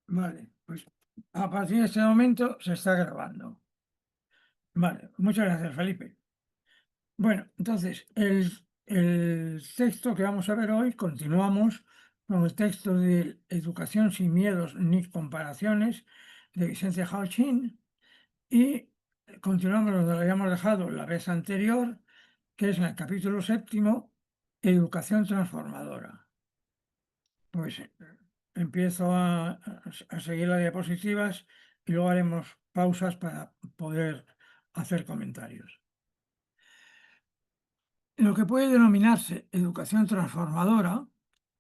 Vale, pues a partir de este momento se está grabando. Vale, muchas gracias, Felipe. Bueno, entonces, el texto que vamos a ver hoy, continuamos con el texto de Educación sin miedos ni comparaciones, de Vicente Hauchin, y continuamos donde lo habíamos dejado la vez anterior, que es en el capítulo 7, Educación transformadora. Pues empiezo a seguir las diapositivas y luego haremos pausas para poder hacer comentarios. Lo que puede denominarse educación transformadora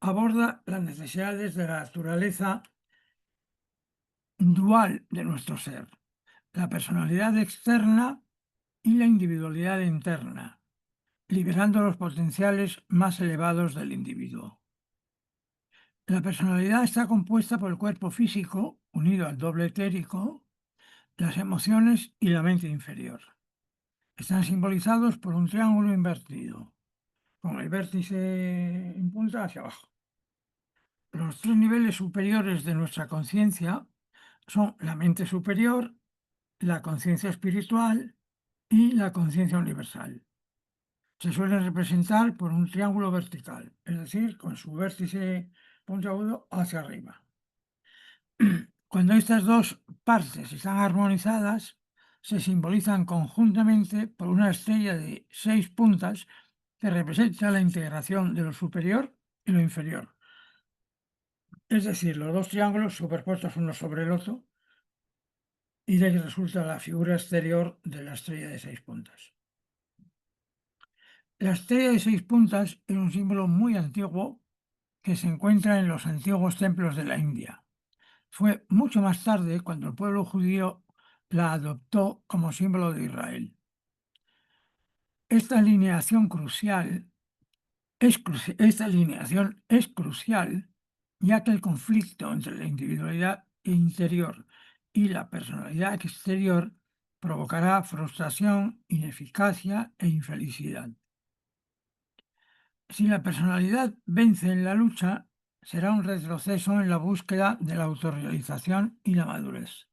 aborda las necesidades de la naturaleza dual de nuestro ser, la personalidad externa y la individualidad interna, liberando los potenciales más elevados del individuo. La personalidad está compuesta por el cuerpo físico, unido al doble etérico, las emociones y la mente inferior. Están simbolizados por un triángulo invertido, con el vértice en punta hacia abajo. Los tres niveles superiores de nuestra conciencia son la mente superior, la conciencia espiritual y la conciencia universal. Se suelen representar por un triángulo vertical, es decir, con su vértice puntiagudo hacia arriba. Cuando estas dos partes están armonizadas, se simbolizan conjuntamente por una estrella de 6 puntas que representa la integración de lo superior y lo inferior. Es decir, los dos triángulos superpuestos uno sobre el otro, y de ahí resulta la figura exterior de la estrella de 6 puntas. La estrella de 6 puntas es un símbolo muy antiguo que se encuentra en los antiguos templos de la India. Fue mucho más tarde cuando el pueblo judío la adoptó como símbolo de Israel. Esta alineación es crucial, ya que el conflicto entre la individualidad interior y la personalidad exterior provocará frustración, ineficacia e infelicidad. Si la personalidad vence en la lucha, será un retroceso en la búsqueda de la autorrealización y la madurez.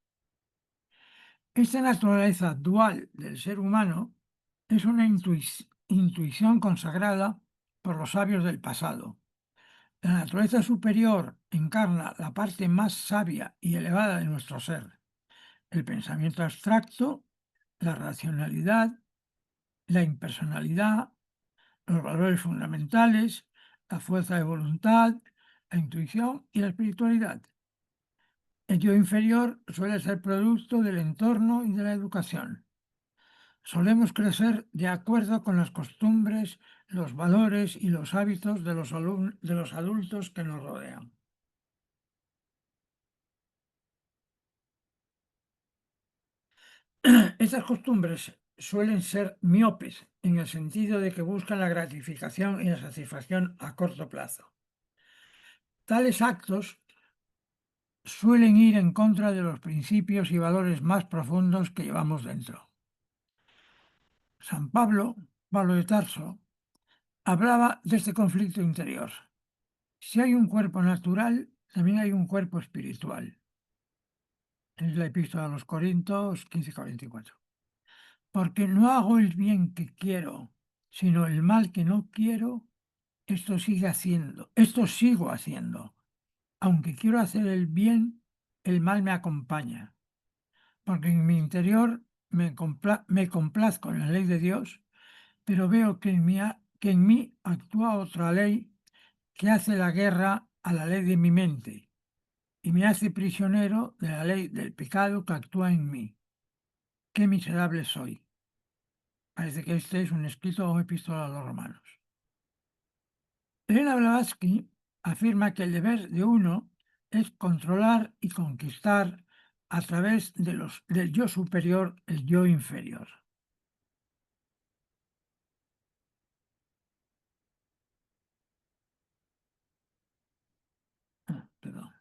Esta naturaleza dual del ser humano es una intuición consagrada por los sabios del pasado. La naturaleza superior encarna la parte más sabia y elevada de nuestro ser, el pensamiento abstracto, la racionalidad, la impersonalidad, los valores fundamentales, la fuerza de voluntad, la intuición y la espiritualidad. El yo inferior suele ser producto del entorno y de la educación. Solemos crecer de acuerdo con las costumbres, los valores y los hábitos de los adultos que nos rodean. Estas costumbres suelen ser miopes en el sentido de que buscan la gratificación y la satisfacción a corto plazo. Tales actos suelen ir en contra de los principios y valores más profundos que llevamos dentro. San Pablo de Tarso, hablaba de este conflicto interior. Si hay un cuerpo natural, también hay un cuerpo espiritual. Es la epístola a los Corintios 15:44. Porque no hago el bien que quiero, sino el mal que no quiero, esto sigo haciendo. Aunque quiero hacer el bien, el mal me acompaña. Porque en mi interior me complazco en la ley de Dios, pero veo que en mí actúa otra ley que hace la guerra a la ley de mi mente y me hace prisionero de la ley del pecado que actúa en mí. Qué miserable soy. Parece que este es un escrito o epístola a los romanos. Elena Blavatsky afirma que el deber de uno es controlar y conquistar a través del yo superior el yo inferior. Perdón.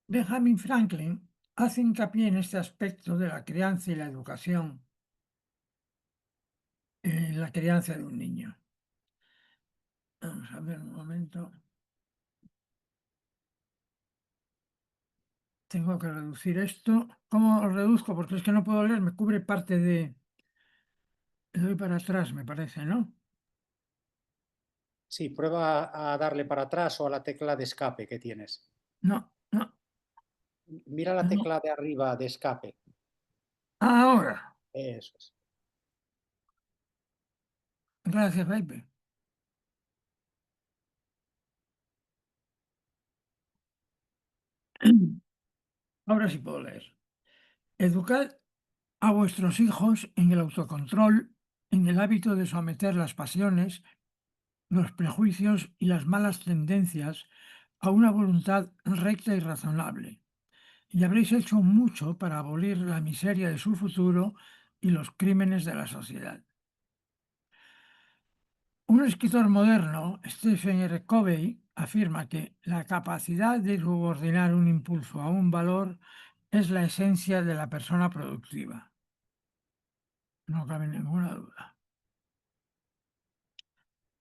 Benjamin Franklin hace hincapié en este aspecto de la crianza y la educación en la crianza de un niño. Vamos a ver un momento. Tengo que reducir esto. ¿Cómo lo reduzco? Porque es que no puedo leer, me cubre parte de... Le doy para atrás, me parece, ¿no? Sí, prueba a darle para atrás o a la tecla de escape que tienes. No, no, Mira la no. tecla de arriba de escape. Ahora. Eso es. Gracias, Felipe. Ahora sí puedo leer. Educad a vuestros hijos en el autocontrol, en el hábito de someter las pasiones, los prejuicios y las malas tendencias a una voluntad recta y razonable. Y habréis hecho mucho para abolir la miseria de su futuro y los crímenes de la sociedad. Un escritor moderno, Stephen R. Covey, afirma que la capacidad de subordinar un impulso a un valor es la esencia de la persona productiva. No cabe ninguna duda.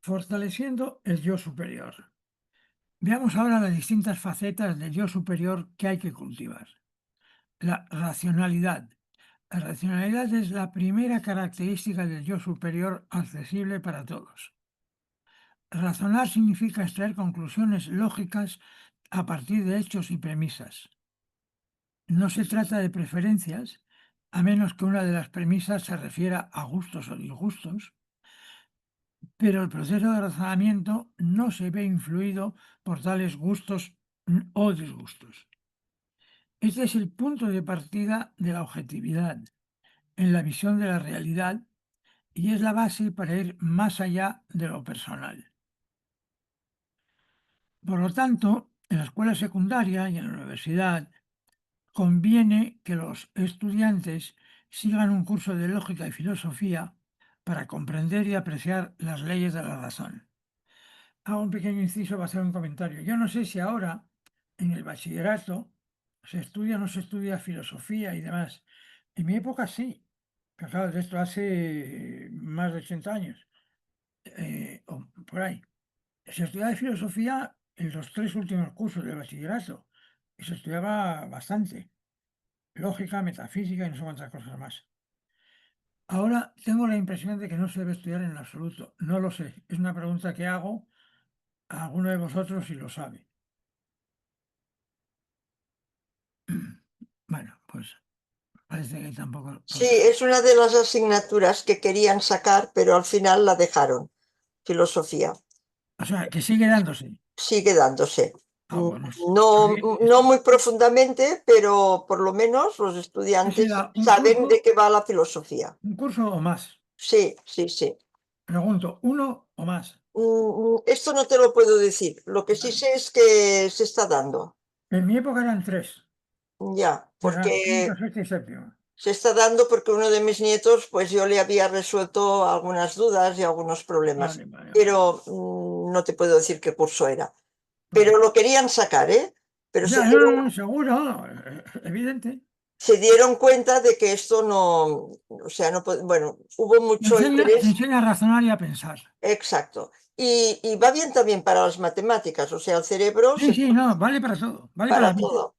Fortaleciendo el yo superior. Veamos ahora las distintas facetas del yo superior que hay que cultivar. La racionalidad. La racionalidad es la primera característica del yo superior accesible para todos. Razonar significa extraer conclusiones lógicas a partir de hechos y premisas. No se trata de preferencias, a menos que una de las premisas se refiera a gustos o disgustos, pero el proceso de razonamiento no se ve influido por tales gustos o disgustos. Este es el punto de partida de la objetividad en la visión de la realidad y es la base para ir más allá de lo personal. Por lo tanto, en la escuela secundaria y en la universidad conviene que los estudiantes sigan un curso de lógica y filosofía para comprender y apreciar las leyes de la razón. Hago un pequeño inciso para hacer un comentario. Yo no sé si ahora en el bachillerato se estudia o no se estudia filosofía y demás. En mi época sí, pero claro, de esto hace más de 80 años, o por ahí. Se estudiaba filosofía en los 3 últimos cursos de bachillerato y se estudiaba bastante. Lógica, metafísica y no sé cuántas cosas más. Ahora tengo la impresión de que no se debe estudiar en absoluto. No lo sé. Es una pregunta que hago a alguno de vosotros si lo sabe. Bueno, pues parece que tampoco lo Sí, sabe. es una de las asignaturas que querían sacar, pero al final la dejaron, filosofía. O sea, que sigue dándose. Sigue dándose. Ah, bueno, está No, bien. no muy profundamente, pero por lo menos los ¿Qué estudiantes será? saben de qué va la filosofía. Un curso o más? Sí, sí, sí. Pregunto, ¿uno o más? Esto no te lo puedo decir. Lo que sí Vale. sé es que se está dando. En mi época eran 3. Ya, Eran quinto, porque sexto y séptimo. se está dando porque uno de mis nietos, pues yo le había resuelto algunas dudas y algunos problemas, Vale, vale, vale. pero no te puedo decir qué curso era. Pero Vale. lo querían sacar, ¿eh? Pero Ya, no, no, no, seguro, evidente. se dieron cuenta de que esto no, o sea, no, bueno, hubo mucho Te interés, enseña a razonar y a pensar. exacto. Y va bien también para las matemáticas, o sea, el cerebro Sí, se sí, no, vale para todo, vale para para la vida. todo.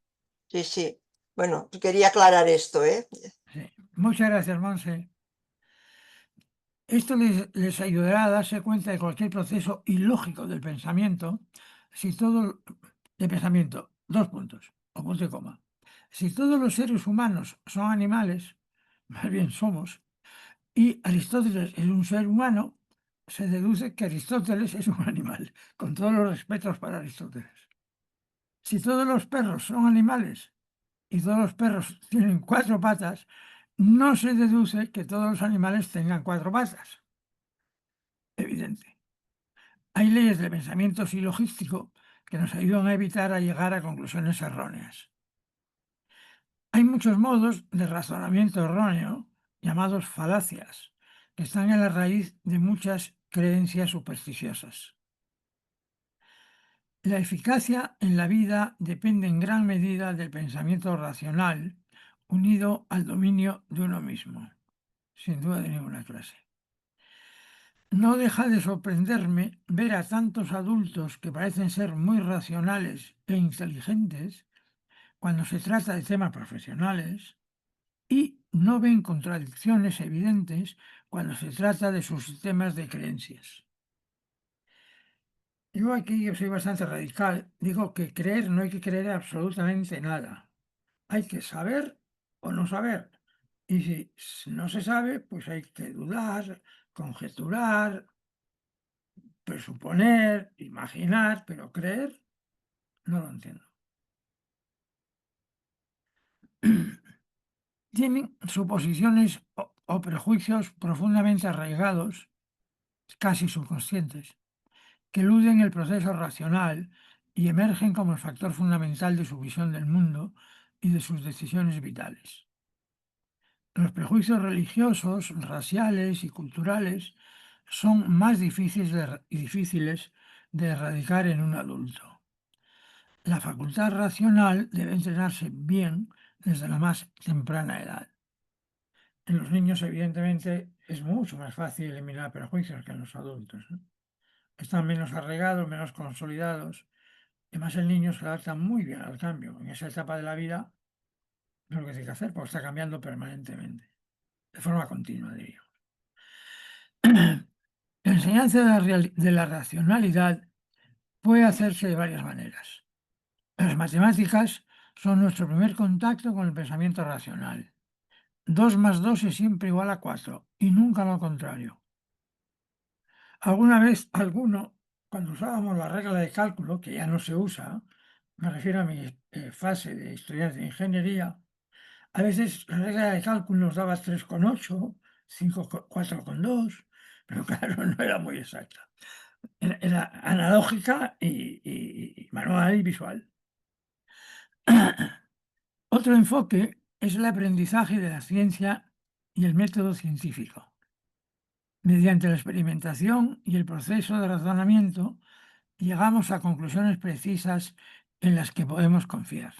Sí, sí. Bueno, quería aclarar esto, ¿eh? Sí. Muchas gracias, Monse. Esto les ayudará a darse cuenta de cualquier proceso ilógico del pensamiento, si todo, de pensamiento, 2 puntos, o punto y coma. Si todos los seres humanos son animales, más bien somos, y Aristóteles es un ser humano, se deduce que Aristóteles es un animal, con todos los respetos para Aristóteles. Si todos los perros son animales y todos los perros tienen 4 patas, no se deduce que todos los animales tengan 4 patas. Evidente. Hay leyes de pensamiento silogístico que nos ayudan a evitar llegar a conclusiones erróneas. Hay muchos modos de razonamiento erróneo, llamados falacias, que están en la raíz de muchas creencias supersticiosas. La eficacia en la vida depende en gran medida del pensamiento racional unido al dominio de uno mismo, sin duda de ninguna clase. No deja de sorprenderme ver a tantos adultos que parecen ser muy racionales e inteligentes cuando se trata de temas profesionales y no ven contradicciones evidentes cuando se trata de sus sistemas de creencias. Yo aquí soy bastante radical. Digo que creer no hay que creer absolutamente nada. Hay que saber o no saber. Y si no se sabe, pues hay que dudar, conjeturar, presuponer, imaginar, pero creer no lo entiendo. Tienen suposiciones o prejuicios profundamente arraigados, casi subconscientes, que eluden el proceso racional y emergen como el factor fundamental de su visión del mundo y de sus decisiones vitales. Los prejuicios religiosos, raciales y culturales son más difíciles de erradicar en un adulto. La facultad racional debe entrenarse bien desde la más temprana edad. En los niños, evidentemente, es mucho más fácil eliminar prejuicios que en los adultos, ¿no? Están menos arraigados, menos consolidados. Además, el niño se adapta muy bien al cambio. En esa etapa de la vida es lo que tiene que hacer, porque está cambiando permanentemente, de forma continua, diría. La enseñanza de la racionalidad puede hacerse de varias maneras. Las matemáticas son nuestro primer contacto con el pensamiento racional. 2 más 2 es siempre igual a 4 y nunca lo contrario. Alguna vez, cuando usábamos la regla de cálculo, que ya no se usa, me refiero a mi fase de estudiante de ingeniería, a veces la regla de cálculo nos daba 3,8, 4,2, pero claro, no era muy exacta. Era analógica y manual y visual. Otro enfoque es el aprendizaje de la ciencia y el método científico. Mediante la experimentación y el proceso de razonamiento, llegamos a conclusiones precisas en las que podemos confiar.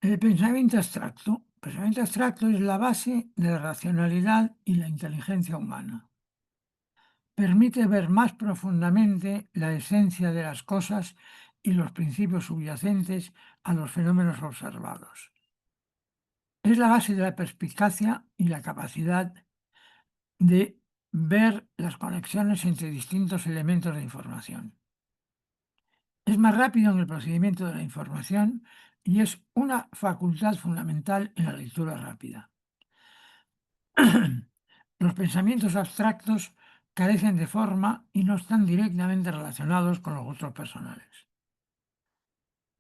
El pensamiento abstracto es la base de la racionalidad y la inteligencia humana. Permite ver más profundamente la esencia de las cosas y los principios subyacentes a los fenómenos observados. Es la base de la perspicacia y la capacidad de ver las conexiones entre distintos elementos de información. Es más rápido en el procedimiento de la información y es una facultad fundamental en la lectura rápida. Los pensamientos abstractos carecen de forma y no están directamente relacionados con los gustos personales.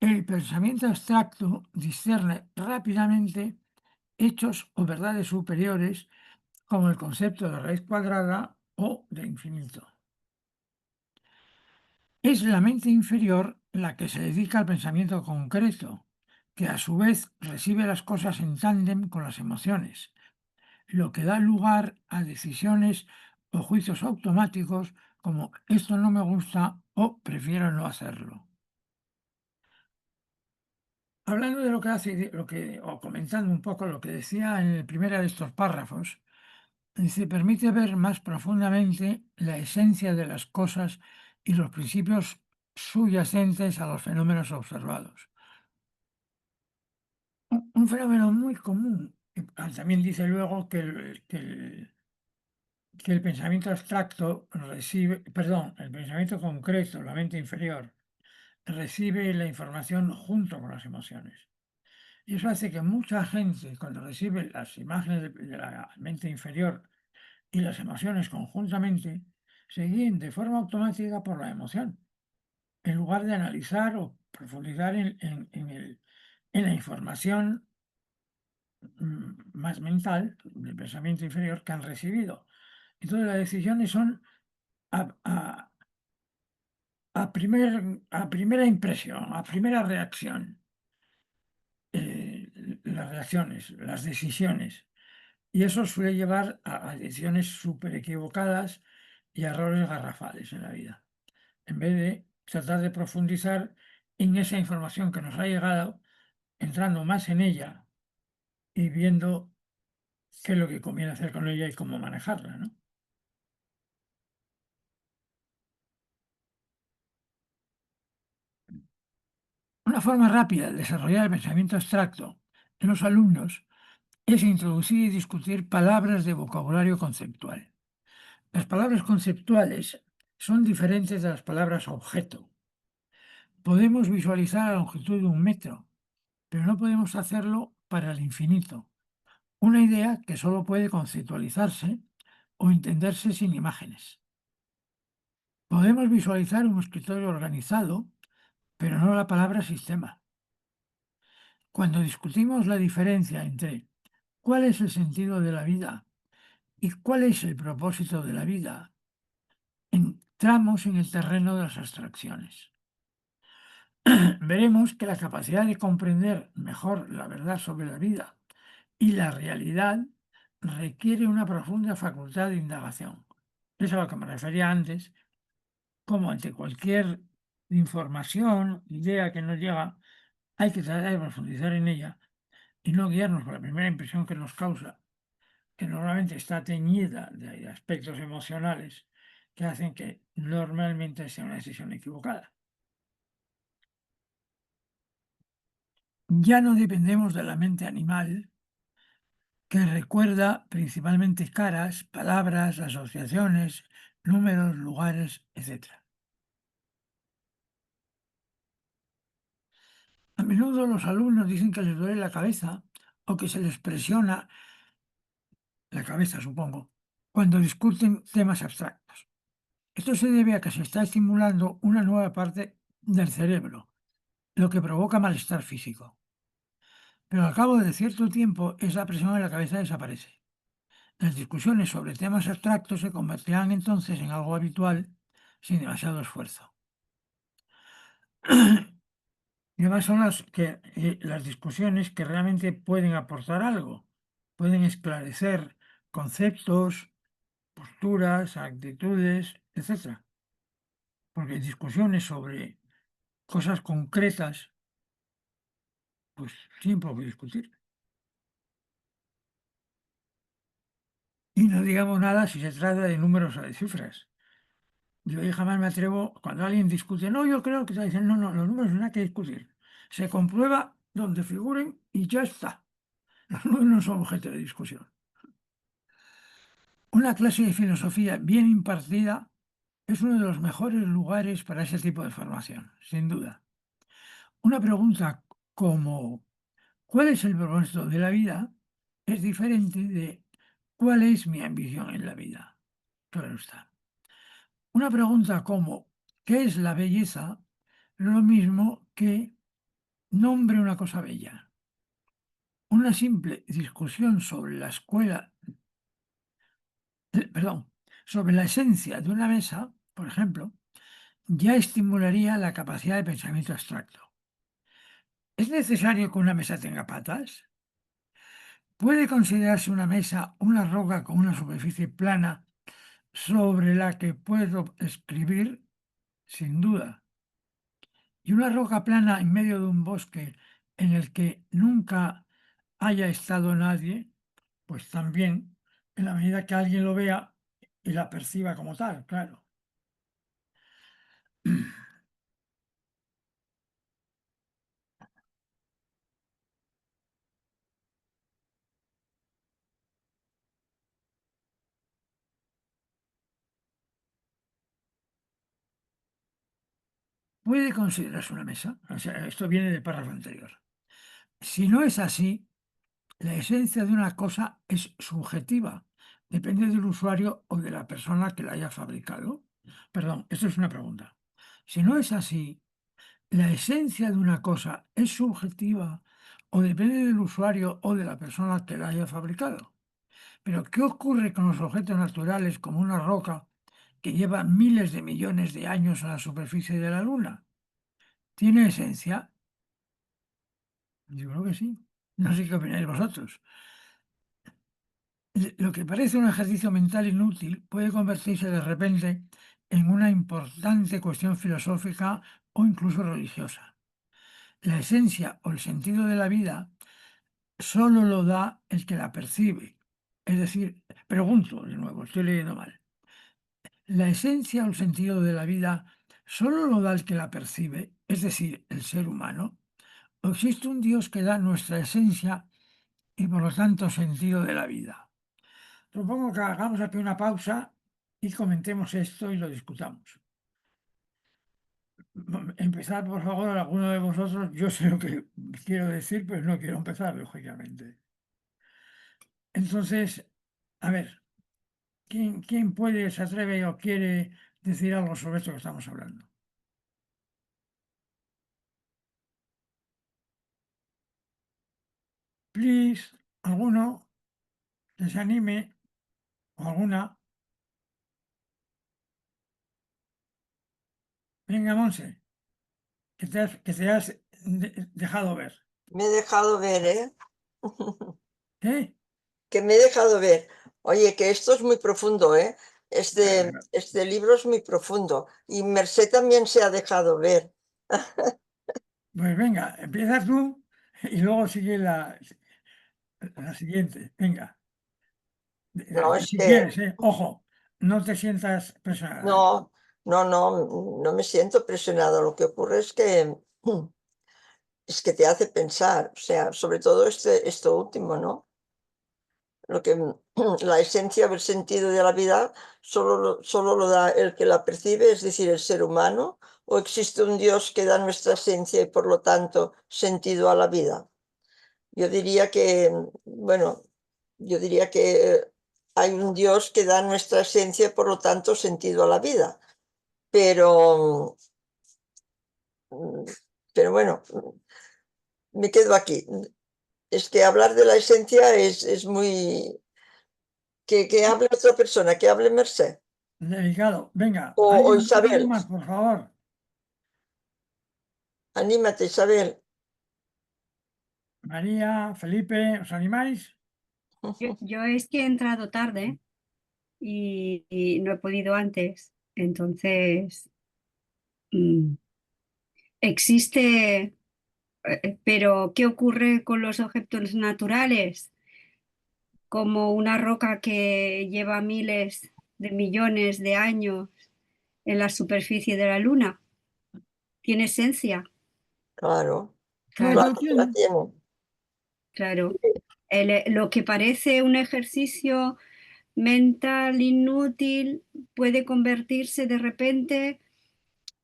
El pensamiento abstracto discierne rápidamente hechos o verdades superiores como el concepto de raíz cuadrada o de infinito. Es la mente inferior la que se dedica al pensamiento concreto, que a su vez recibe las cosas en tándem con las emociones, lo que da lugar a decisiones o juicios automáticos como esto no me gusta o prefiero no hacerlo. Hablando de lo que hace, o comentando un poco lo que decía en el primero de estos párrafos, dice, permite ver más profundamente la esencia de las cosas y los principios subyacentes a los fenómenos observados. Un fenómeno muy común, también dice luego que el pensamiento abstracto el pensamiento concreto, la mente inferior, recibe la información junto con las emociones. Y eso hace que mucha gente, cuando recibe las imágenes de la mente inferior y las emociones conjuntamente, se guíen de forma automática por la emoción, en lugar de analizar o profundizar en la información más mental, del pensamiento inferior, que han recibido. Entonces las decisiones son a primera impresión, a primera reacción, las reacciones, las decisiones. Y eso suele llevar a decisiones súper equivocadas y a errores garrafales en la vida. En vez de tratar de profundizar en esa información que nos ha llegado, entrando más en ella y viendo qué es lo que conviene hacer con ella y cómo manejarla, ¿no? Una forma rápida de desarrollar el pensamiento abstracto en los alumnos es introducir y discutir palabras de vocabulario conceptual. Las palabras conceptuales son diferentes de las palabras objeto. Podemos visualizar la longitud de un metro, pero no podemos hacerlo para el infinito. Una idea que solo puede conceptualizarse o entenderse sin imágenes. Podemos visualizar un escritorio organizado, pero no la palabra sistema. Cuando discutimos la diferencia entre cuál es el sentido de la vida y cuál es el propósito de la vida, entramos en el terreno de las abstracciones. Veremos que la capacidad de comprender mejor la verdad sobre la vida y la realidad requiere una profunda facultad de indagación. Es a lo que me refería antes, como ante cualquier información, idea que nos llega, hay que tratar de profundizar en ella y no guiarnos por la primera impresión que nos causa, que normalmente está teñida de aspectos emocionales que hacen que normalmente sea una decisión equivocada. Ya no dependemos de la mente animal, que recuerda principalmente caras, palabras, asociaciones, números, lugares, etc. A menudo los alumnos dicen que les duele la cabeza o que se les presiona la cabeza, supongo, cuando discuten temas abstractos. Esto se debe a que se está estimulando una nueva parte del cerebro, lo que provoca malestar físico. Pero al cabo de cierto tiempo, esa presión en la cabeza desaparece. Las discusiones sobre temas abstractos se convertirán entonces en algo habitual sin demasiado esfuerzo. Y además son las discusiones que realmente pueden aportar algo, pueden esclarecer conceptos, posturas, actitudes, etcétera. Porque discusiones sobre cosas concretas, pues siempre hay que discutir. Y no digamos nada si se trata de números o de cifras. Yo ahí jamás me atrevo, cuando alguien discute, no, yo creo que te dicen, no, no, los números no hay que discutir. Se comprueba donde figuren y ya está. Los números no son objeto de discusión. Una clase de filosofía bien impartida es uno de los mejores lugares para ese tipo de formación, sin duda. Una pregunta como ¿cuál es el propósito de la vida? Es diferente de ¿cuál es mi ambición en la vida? Claro está. Una pregunta como ¿qué es la belleza? Es lo mismo que nombre una cosa bella. Una simple discusión sobre la escuela, perdón, sobre la esencia de una mesa, por ejemplo, ya estimularía la capacidad de pensamiento abstracto. ¿Es necesario que una mesa tenga patas? ¿Puede considerarse una mesa una roca con una superficie plana sobre la que puedo escribir? Sin duda. Y una roca plana en medio de un bosque en el que nunca haya estado nadie, pues también, en la medida que alguien lo vea y la perciba como tal, claro. Puede considerarse una mesa. O sea, esto viene del párrafo anterior. Si no es así, la esencia de una cosa es subjetiva. Depende del usuario o de la persona que la haya fabricado. Perdón, esto es una pregunta. Si no es así, la esencia de una cosa es subjetiva o depende del usuario o de la persona que la haya fabricado. Pero, ¿qué ocurre con los objetos naturales como una roca que lleva miles de millones de años en la superficie de la Luna, ¿tiene esencia? Yo creo que sí. No sé qué opináis vosotros. Lo que parece un ejercicio mental inútil puede convertirse de repente en una importante cuestión filosófica o incluso religiosa. La esencia o el sentido de la vida solo lo da el que la percibe. Es decir, pregunto de nuevo, estoy leyendo mal. La esencia o el sentido de la vida solo lo da el que la percibe, es decir, el ser humano. ¿O existe un Dios que da nuestra esencia y por lo tanto sentido de la vida? Propongo que hagamos aquí una pausa y comentemos esto y lo discutamos. Empezar, por favor, alguno de vosotros. Yo sé lo que quiero decir, pero no quiero empezar, lógicamente. Entonces, a ver, ¿quién puede, se atreve o quiere decir algo sobre esto que estamos hablando? Please, alguno que se anime o alguna. Venga, Monse, que te has dejado ver. Me he dejado ver, ¿eh? ¿Eh? Que me he dejado ver. Oye, que esto es muy profundo, ¿eh? Venga, Este libro es muy profundo. Y Mercé también se ha dejado ver. pues venga, empieza tú y luego sigue la siguiente. Venga, No, es si que quieres, ¿eh? Ojo, no te sientas presionada, ¿eh? no, no me siento presionado. Lo que ocurre es que te hace pensar, o sea, sobre todo esto último, ¿no? Lo que la esencia o el sentido de la vida solo lo da el que la percibe, es decir, el ser humano, o existe un Dios que da nuestra esencia y por lo tanto sentido a la vida. Yo diría que, bueno, yo diría que hay un Dios que da nuestra esencia y por lo tanto sentido a la vida. Pero, mm, pero bueno, me quedo aquí. Es que hablar de la esencia es muy... Que hable otra persona, que hable Merced Delicado. Venga, o alguien Isabel. más, por favor. Anímate, Isabel. María, Felipe, ¿os animáis? Yo es que he entrado tarde y no he podido antes. Entonces, existe, pero ¿qué ocurre con los objetos naturales? Como una roca que lleva miles de millones de años en la superficie de la Luna. ¿Tiene esencia? Claro, Claro, claro Claro, que la tiene. tiene. claro. Lo que parece un ejercicio mental inútil puede convertirse de repente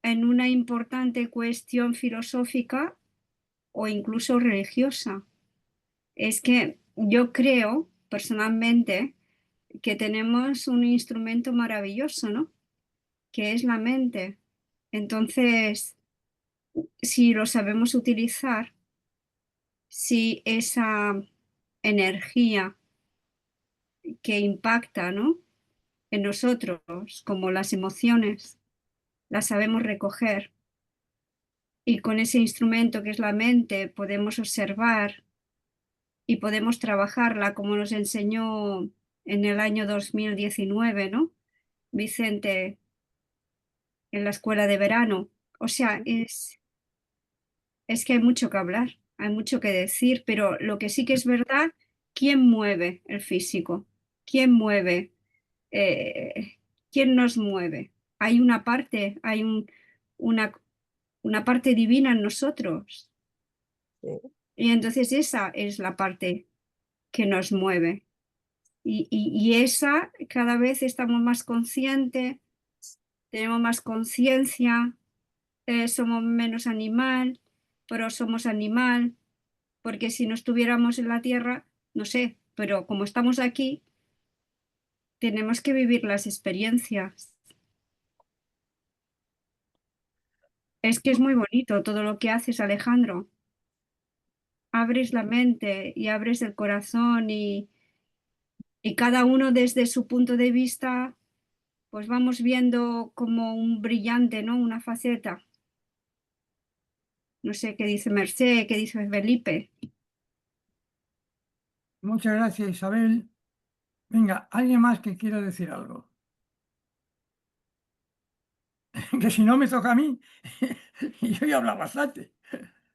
en una importante cuestión filosófica o incluso religiosa. Es que yo creo personalmente que tenemos un instrumento maravilloso, ¿no? Que es la mente. Entonces, si lo sabemos utilizar, si esa energía que impacta, ¿no?, en nosotros, como las emociones, las sabemos recoger y con ese instrumento que es la mente podemos observar y podemos trabajarla como nos enseñó en el año 2019, ¿no?, Vicente, en la escuela de verano. O sea, es que hay mucho que hablar, hay mucho que decir, pero lo que sí que es verdad, ¿quién mueve el físico? ¿Quién mueve? Eh, ¿Quién nos mueve? Hay una parte, una, una parte divina en nosotros. Sí. Y entonces esa es la parte que nos mueve. Y esa cada vez estamos más conscientes, tenemos más conciencia, somos menos animal, pero somos animal, porque si no estuviéramos en la tierra, no sé, pero como estamos aquí, tenemos que vivir las experiencias. Es que es muy bonito todo lo que haces, Alejandro. Abres la mente y abres el corazón y cada uno desde su punto de vista pues vamos viendo como un brillante, ¿no? Una faceta. No sé qué dice Merced, qué dice Felipe. Muchas gracias, Isabel. Venga, ¿alguien más que quiera decir algo? Que si no me toca a mí, y yo ya he hablado bastante.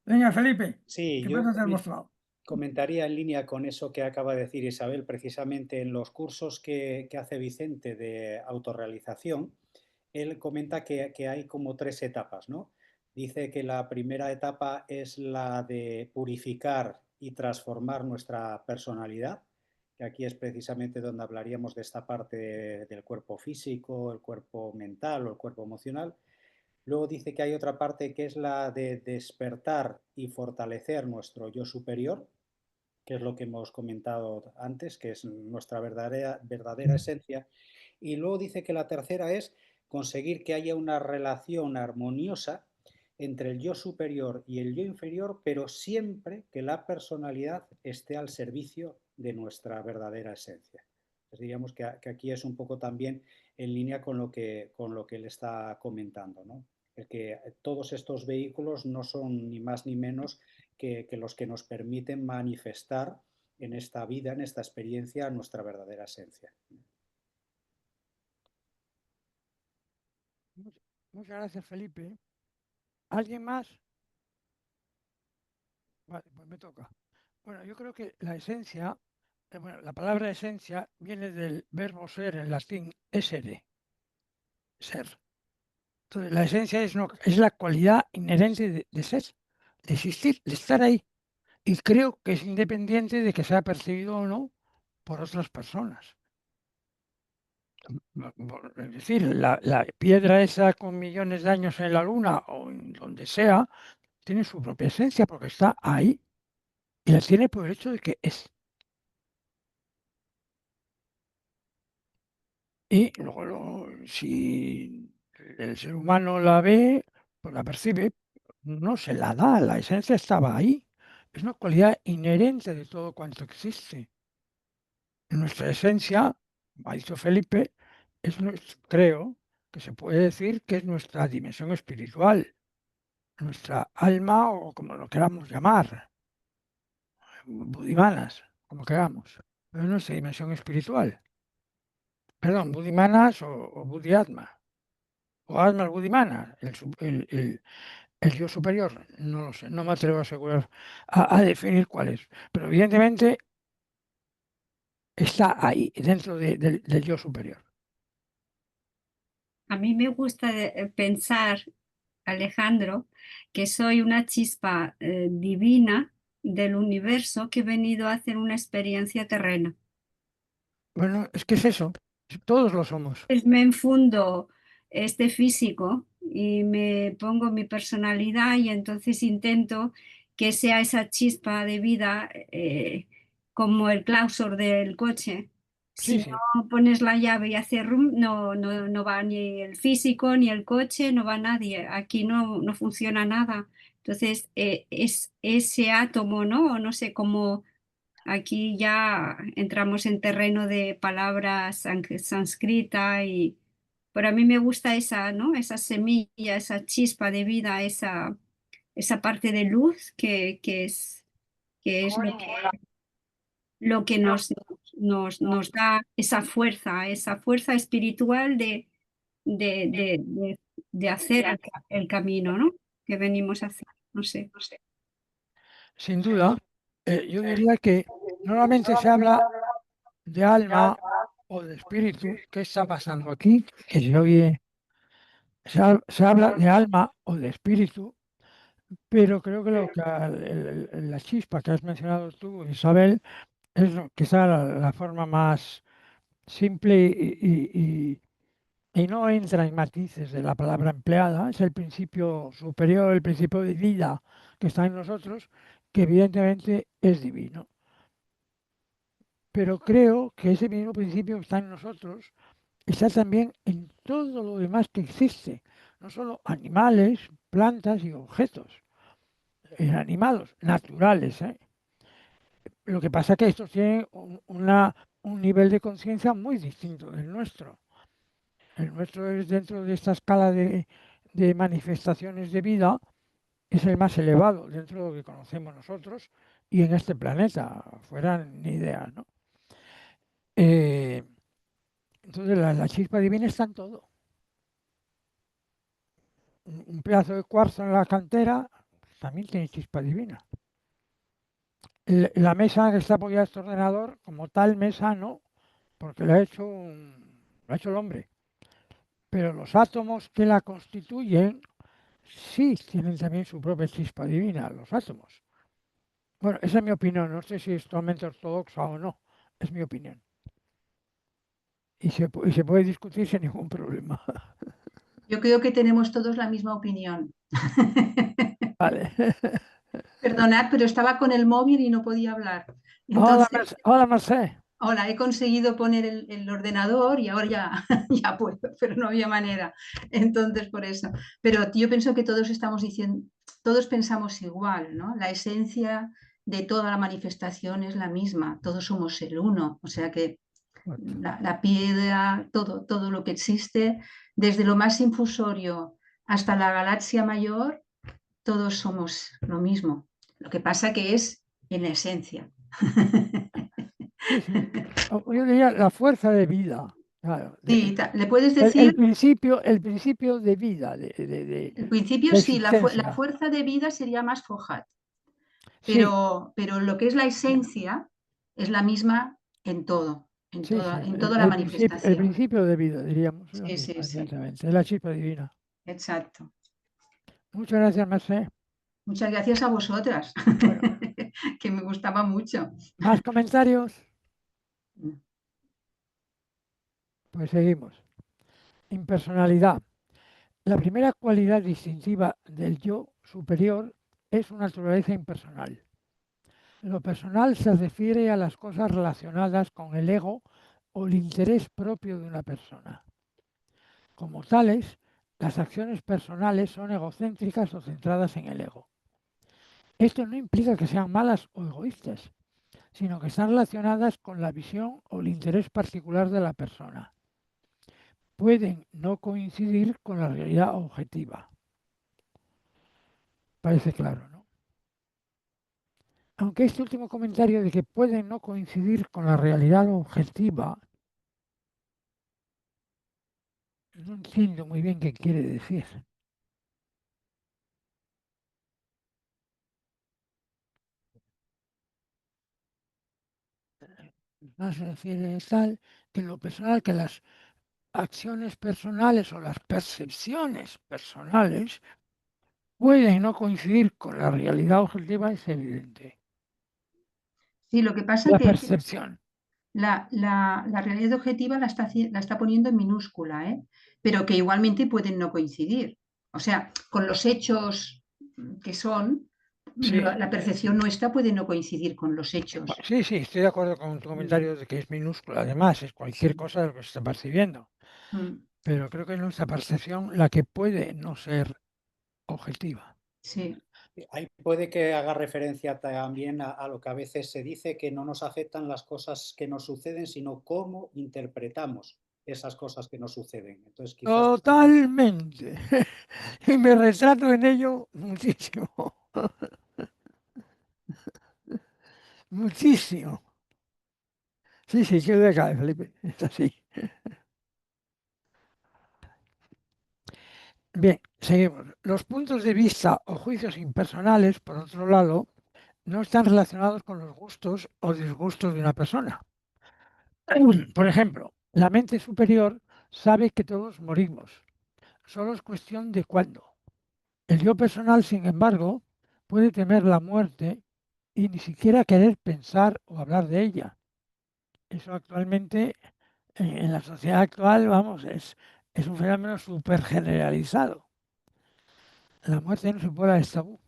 Venga, Felipe, Sí, ¿qué yo más has mostrado? comentaría en línea con eso que acaba de decir Isabel, precisamente en los cursos que hace Vicente de autorrealización, él comenta que hay como 3 etapas, ¿no? Dice que la primera etapa es la de purificar y transformar nuestra personalidad, que aquí es precisamente donde hablaríamos de esta parte del cuerpo físico, el cuerpo mental o el cuerpo emocional. Luego dice que hay otra parte que es la de despertar y fortalecer nuestro yo superior, que es lo que hemos comentado antes, que es nuestra verdadera esencia. Y luego dice que la tercera es conseguir que haya una relación armoniosa entre el yo superior y el yo inferior, pero siempre que la personalidad esté al servicio de nuestra verdadera esencia. Pues diríamos que aquí es un poco también en línea con lo que él está comentando, ¿no? El que todos estos vehículos no son ni más ni menos que los que nos permiten manifestar en esta vida, en esta experiencia, nuestra verdadera esencia. Muchas gracias, Felipe. ¿Alguien más? Vale, pues me toca. Bueno, yo creo que la esencia, bueno, la palabra esencia viene del verbo ser en latín, essere, ser. Entonces, la esencia es la cualidad inherente de ser, de existir, de estar ahí. Y creo que es independiente de que sea percibido o no por otras personas. Es decir, la piedra esa con millones de años en la luna o en donde sea, tiene su propia esencia porque está ahí y la tiene por el hecho de que es. Y luego, si el ser humano la ve, pues la percibe, no se la da, la esencia estaba ahí. Es una cualidad inherente de todo cuanto existe. Nuestra esencia, ha dicho Felipe, creo que se puede decir que es nuestra dimensión espiritual, nuestra alma o como lo queramos llamar, budimanas, como queramos, pero es nuestra dimensión espiritual. Perdón, budimanas o budiatma, o almas budimanas, el yo superior, no lo sé, no me atrevo a asegurar, a definir cuál es, pero evidentemente está ahí, dentro del yo superior. A mí me gusta pensar, Alejandro, que soy una chispa divina del universo que he venido a hacer una experiencia terrena. Bueno, es que es eso, todos lo somos. Me enfundo este físico y me pongo mi personalidad y entonces intento que sea esa chispa de vida como el clausor del coche. Si Sí, sí. no pones la llave y hace rum, no va ni el físico ni el coche, no va nadie. Aquí no funciona nada. Entonces es ese átomo, ¿no? O no sé cómo. Aquí ya entramos en terreno de palabras sánscrita pero a mí me gusta esa, ¿no? Esa semilla, esa chispa de vida, esa parte de luz que es lo que nos da esa fuerza espiritual de hacer el camino, ¿no? Que venimos a hacer. No sé. Sin duda, yo diría que normalmente se habla de alma o de espíritu. ¿Qué está pasando aquí? Que se habla de alma o de espíritu, pero creo que la chispa que has mencionado tú, Isabel, es quizá la forma más simple y no entra en matices de la palabra empleada. Es el principio superior, el principio de vida que está en nosotros, que evidentemente es divino. Pero creo que ese mismo principio que está en nosotros está también en todo lo demás que existe, no solo animales, plantas y objetos animados, naturales. Lo que pasa es que estos tienen un nivel de conciencia muy distinto del nuestro. El nuestro es dentro de esta escala de manifestaciones de vida, es el más elevado dentro de lo que conocemos nosotros y en este planeta, fuera ni idea, ¿no? Eh, entonces la chispa divina está en todo. Un pedazo de cuarzo en la cantera también tiene chispa divina. La mesa que está apoyada a este ordenador, como tal mesa, no, porque la ha hecho, lo ha hecho el hombre. Pero los átomos que la constituyen sí tienen también su propia chispa divina, los átomos. Bueno, esa es mi opinión, no sé si es totalmente ortodoxa o no, es mi opinión. Y se puede discutir sin ningún problema. Yo creo que tenemos todos la misma opinión. Vale. Perdonad, pero estaba con el móvil y no podía hablar. Hola, Entonces, hola, Mercè. ahora he conseguido poner el ordenador y ahora ya, ya puedo, pero no había manera. Entonces, por eso. Pero yo pienso que todos estamos diciendo, todos pensamos igual, ¿no? La esencia de toda la manifestación es la misma, todos somos el uno, o sea que la piedra, todo lo que existe, desde lo más infusorio hasta la galaxia mayor, todos somos lo mismo. Lo que pasa que es en esencia. Sí, sí. Yo diría la fuerza de vida. Claro, Sí, le puedes el decir, principio de vida, el principio de sí, la existencia. fuerza de vida sería más Fojat, Sí, pero lo que es la esencia es la misma en todo, sí, sí. en toda la El manifestación. principio de vida, diríamos, es la Sí, sí, misma, sí, exactamente. Es la chispa divina. exacto. Muchas gracias, Mercè. Muchas gracias a vosotras, Bueno, que me gustaba mucho. ¿más comentarios? Pues seguimos. Impersonalidad. La primera cualidad distintiva del yo superior es su naturaleza impersonal. Lo personal se refiere a las cosas relacionadas con el ego o el interés propio de una persona. Como tales, las acciones personales son egocéntricas o centradas en el ego. Esto no implica que sean malas o egoístas, sino que están relacionadas con la visión o el interés particular de la persona. Pueden no coincidir con la realidad objetiva. Parece claro, ¿no? Aunque este último comentario de que pueden no coincidir con la realidad objetiva, no entiendo muy bien qué quiere decir. Más se refiere a tal que lo personal, que las acciones personales o las percepciones personales pueden no coincidir con la realidad objetiva, es evidente. Sí, lo que pasa La que percepción. la realidad objetiva la está poniendo en minúscula, ¿eh? Pero que igualmente pueden no coincidir. O sea, con los hechos que son, Sí, la percepción nuestra puede no coincidir con los hechos. sí, sí, estoy de acuerdo con tu comentario de que es minúscula. Además, es cualquier cosa de lo que se está percibiendo. Mm, Pero creo que es nuestra percepción la que puede no ser objetiva. sí, Ahí puede que haga referencia también a lo que a veces se dice, que no nos afectan las cosas que nos suceden, sino cómo interpretamos esas cosas que nos suceden. Entonces, quizás Totalmente. Y me retrato en ello muchísimo. Muchísimo. Sí, sí, que de acá, Felipe. Está así. Bien, seguimos. Los puntos de vista o juicios impersonales, por otro lado, no están relacionados con los gustos o disgustos de una persona. Por ejemplo, la mente superior sabe que todos morimos. Solo es cuestión de cuándo. El yo personal, sin embargo, puede temer la muerte y ni siquiera querer pensar o hablar de ella. Eso actualmente, en la sociedad actual, vamos, es un fenómeno súper generalizado. La muerte no se puede es tabú.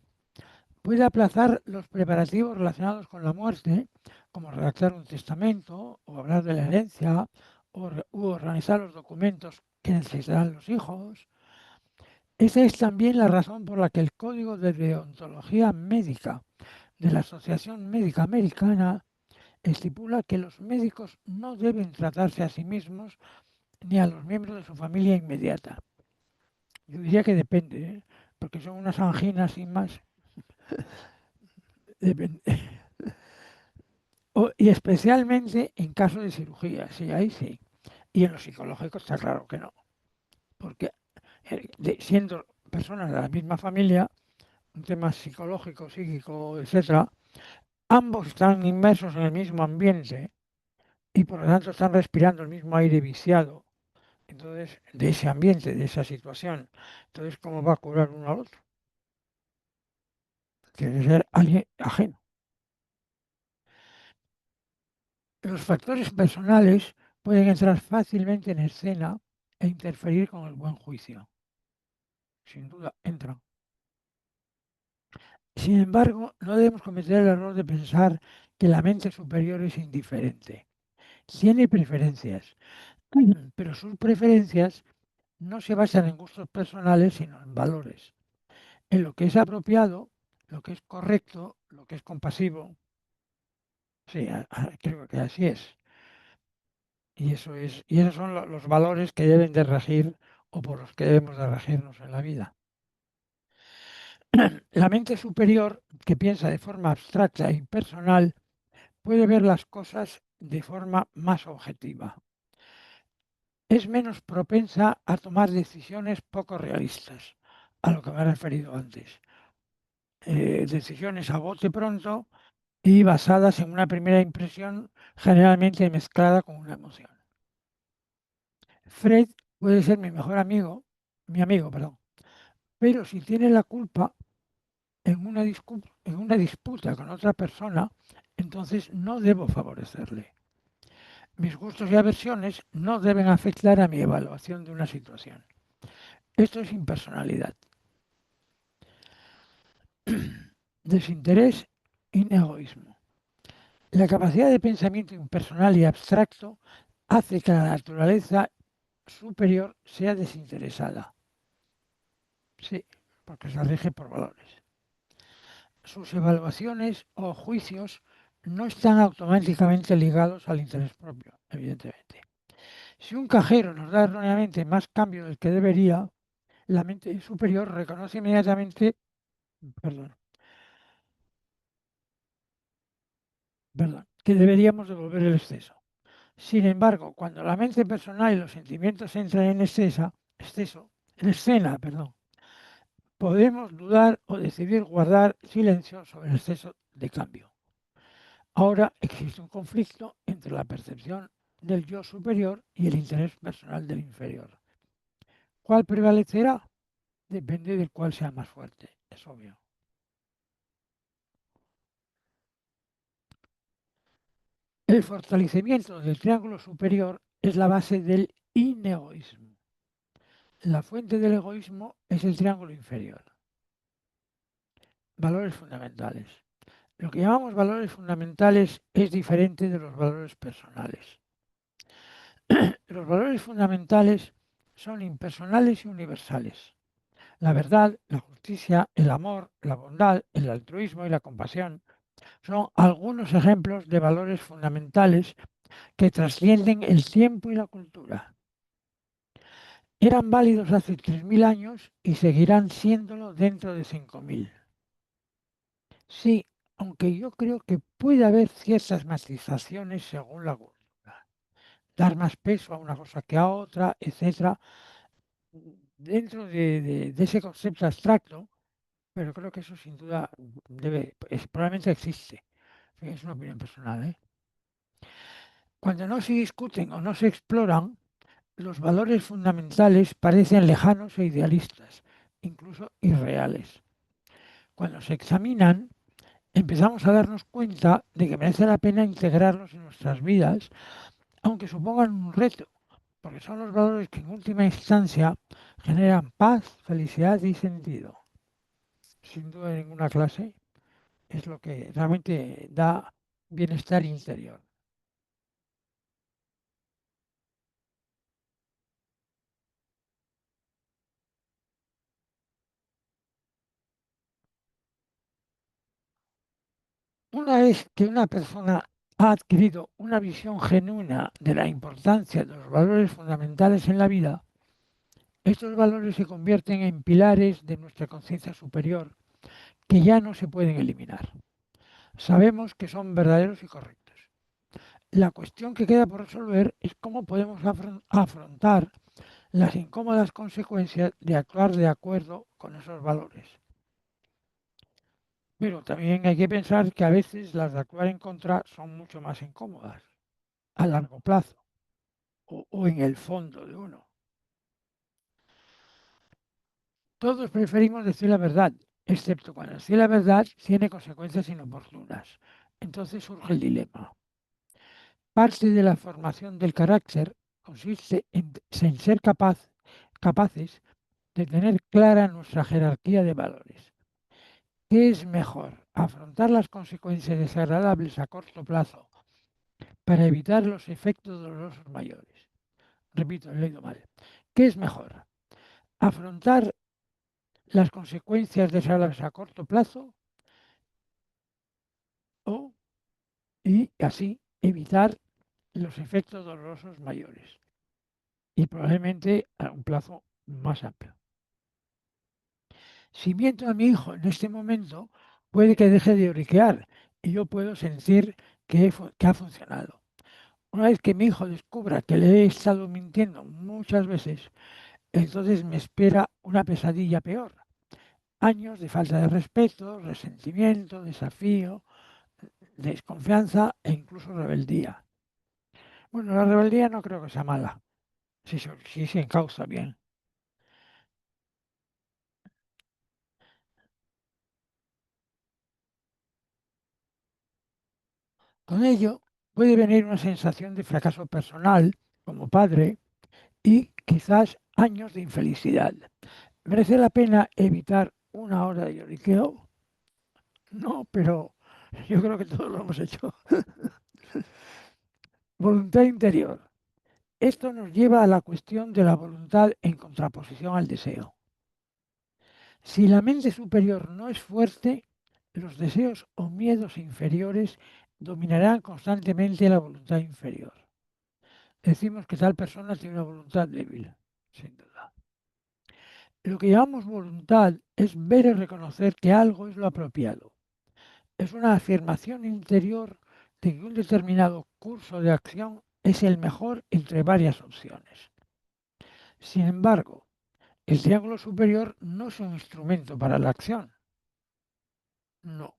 Puede aplazar los preparativos relacionados con la muerte, como redactar un testamento o hablar de la herencia u organizar los documentos que necesitarán los hijos. Esa es también la razón por la que el Código de Deontología Médica de la Asociación Médica Americana estipula que los médicos no deben tratarse a sí mismos ni a los miembros de su familia inmediata. Yo diría que depende, ¿eh? Porque son unas anginas sin más. Depende. Y especialmente en caso de cirugía, sí, ahí sí. Y en lo psicológico está claro que no. Porque siendo personas de la misma familia, un tema psicológico, psíquico, etcétera, ambos están inmersos en el mismo ambiente y por lo tanto están respirando el mismo aire viciado. Entonces, de ese ambiente, de esa situación. Entonces, ¿cómo va a curar uno al otro? Tiene que ser alguien ajeno. Los factores personales pueden entrar fácilmente en escena e interferir con el buen juicio. Sin duda, entran. Sin embargo, no debemos cometer el error de pensar que la mente superior es indiferente. Tiene preferencias, pero sus preferencias no se basan en gustos personales, sino en valores, en lo que es apropiado, lo que es correcto, lo que es compasivo. Sí, creo que así es. Y esos son los valores que deben de regir o por los que debemos de regirnos en la vida. La mente superior, que piensa de forma abstracta e impersonal, puede ver las cosas de forma más objetiva. Es menos propensa a tomar decisiones poco realistas, a lo que me he referido antes. Decisiones a bote pronto y basadas en una primera impresión generalmente mezclada con una emoción. Fred puede ser mi amigo, perdón, pero si tiene la culpa en una disputa con otra persona, entonces no debo favorecerle. Mis gustos y aversiones no deben afectar a mi evaluación de una situación. Esto es impersonalidad. Desinterés y egoísmo. La capacidad de pensamiento impersonal y abstracto hace que la naturaleza superior sea desinteresada. Sí, porque se rige por valores. Sus evaluaciones o juicios no están automáticamente ligados al interés propio, evidentemente. Si un cajero nos da erróneamente más cambio del que debería, la mente superior reconoce inmediatamente, perdón, que deberíamos devolver el exceso. Sin embargo, cuando la mente personal y los sentimientos entran en escena, podemos dudar o decidir guardar silencio sobre el exceso de cambio. Ahora existe un conflicto entre la percepción del yo superior y el interés personal del inferior. ¿Cuál prevalecerá? Depende de cuál sea más fuerte, es obvio. El fortalecimiento del triángulo superior es la base del inegoísmo. La fuente del egoísmo es el triángulo inferior. Valores fundamentales. Lo que llamamos valores fundamentales es diferente de los valores personales. Los valores fundamentales son impersonales y universales. La verdad, la justicia, el amor, la bondad, el altruismo y la compasión son algunos ejemplos de valores fundamentales que trascienden el tiempo y la cultura. Eran válidos hace 3000 años y seguirán siéndolo dentro de 5000. Sí, aunque yo creo que puede haber ciertas matizaciones según la cultura. Dar más peso a una cosa que a otra, etcétera, dentro de ese concepto abstracto, pero creo que eso sin duda probablemente existe. Es una opinión personal, ¿eh? Cuando no se discuten o no se exploran, los valores fundamentales parecen lejanos e idealistas, incluso irreales. Cuando se examinan, empezamos a darnos cuenta de que merece la pena integrarlos en nuestras vidas, aunque supongan un reto, porque son los valores que en última instancia generan paz, felicidad y sentido. Sin duda en ninguna clase es lo que realmente da bienestar interior. Una vez que una persona ha adquirido una visión genuina de la importancia de los valores fundamentales en la vida, estos valores se convierten en pilares de nuestra conciencia superior que ya no se pueden eliminar. Sabemos que son verdaderos y correctos. La cuestión que queda por resolver es cómo podemos afrontar las incómodas consecuencias de actuar de acuerdo con esos valores. Pero también hay que pensar que a veces las de actuar en contra son mucho más incómodas, a largo plazo, o en el fondo de uno. Todos preferimos decir la verdad, excepto cuando decir la verdad tiene consecuencias inoportunas. Entonces surge el dilema. Parte de la formación del carácter consiste en ser capaces de tener clara nuestra jerarquía de valores. ¿Qué es mejor? ¿Afrontar las consecuencias desagradables a corto plazo para evitar los efectos dolorosos mayores? Repito, he leído mal. ¿Qué es mejor? ¿Afrontar las consecuencias desagradables a corto plazo y así evitar los efectos dolorosos mayores? Y probablemente a un plazo más amplio. Si miento a mi hijo en este momento, puede que deje de lloriquear y yo puedo sentir que ha funcionado. Una vez que mi hijo descubra que le he estado mintiendo muchas veces, entonces me espera una pesadilla peor. Años de falta de respeto, resentimiento, desafío, desconfianza e incluso rebeldía. Bueno, la rebeldía no creo que sea mala, si se encauza bien. Con ello puede venir una sensación de fracaso personal como padre y quizás años de infelicidad. ¿Merece la pena evitar una hora de lloriqueo? No, pero yo creo que todos lo hemos hecho. Voluntad interior. Esto nos lleva a la cuestión de la voluntad en contraposición al deseo. Si la mente superior no es fuerte, los deseos o miedos inferiores dominarán constantemente la voluntad inferior. Decimos que tal persona tiene una voluntad débil, sin duda. Lo que llamamos voluntad es ver y reconocer que algo es lo apropiado. Es una afirmación interior de que un determinado curso de acción es el mejor entre varias opciones. Sin embargo, el triángulo superior no es un instrumento para la acción. No.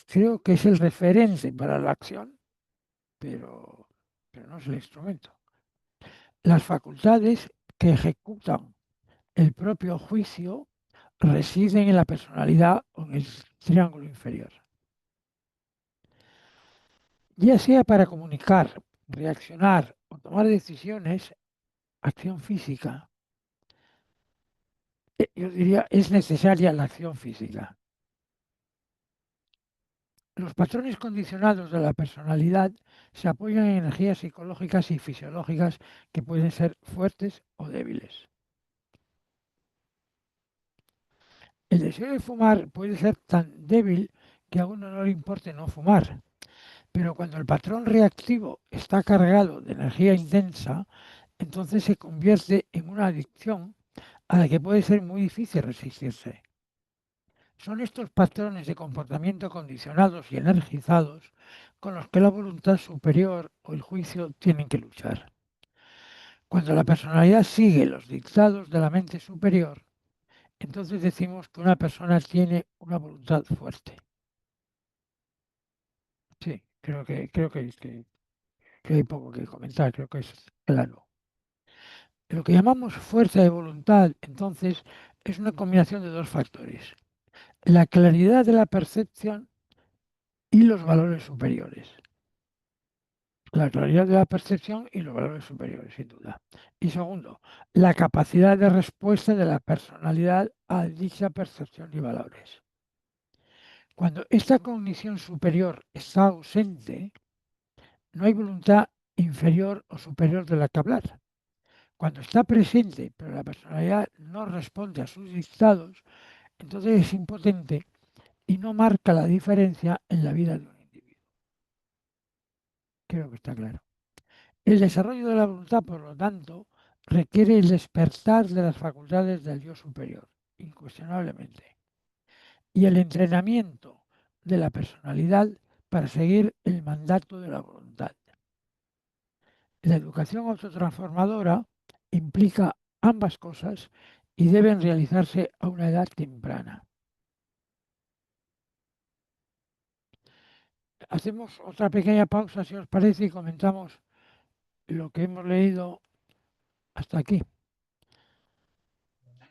Creo que es el referente para la acción, pero no es el instrumento. Las facultades que ejecutan el propio juicio residen en la personalidad o en el triángulo inferior. Ya sea para comunicar, reaccionar o tomar decisiones, acción física, yo diría es necesaria la acción física. Los patrones condicionados de la personalidad se apoyan en energías psicológicas y fisiológicas que pueden ser fuertes o débiles. El deseo de fumar puede ser tan débil que a uno no le importe no fumar, pero cuando el patrón reactivo está cargado de energía intensa, entonces se convierte en una adicción a la que puede ser muy difícil resistirse. Son estos patrones de comportamiento condicionados y energizados con los que la voluntad superior o el juicio tienen que luchar. Cuando la personalidad sigue los dictados de la mente superior, entonces decimos que una persona tiene una voluntad fuerte. Sí, que hay poco que comentar, creo que es claro. Lo que llamamos fuerza de voluntad, entonces, es una combinación de dos factores: la claridad de la percepción y los valores superiores. La claridad de la percepción y los valores superiores, sin duda. Y segundo, la capacidad de respuesta de la personalidad a dicha percepción y valores. Cuando esta cognición superior está ausente, no hay voluntad inferior o superior de la que hablar. Cuando está presente, pero la personalidad no responde a sus dictados, entonces es impotente y no marca la diferencia en la vida de un individuo. Creo que está claro. El desarrollo de la voluntad, por lo tanto, requiere el despertar de las facultades del yo superior, incuestionablemente, y el entrenamiento de la personalidad para seguir el mandato de la voluntad. La educación autotransformadora implica ambas cosas y deben realizarse a una edad temprana. Hacemos otra pequeña pausa, si os parece, y comentamos lo que hemos leído hasta aquí.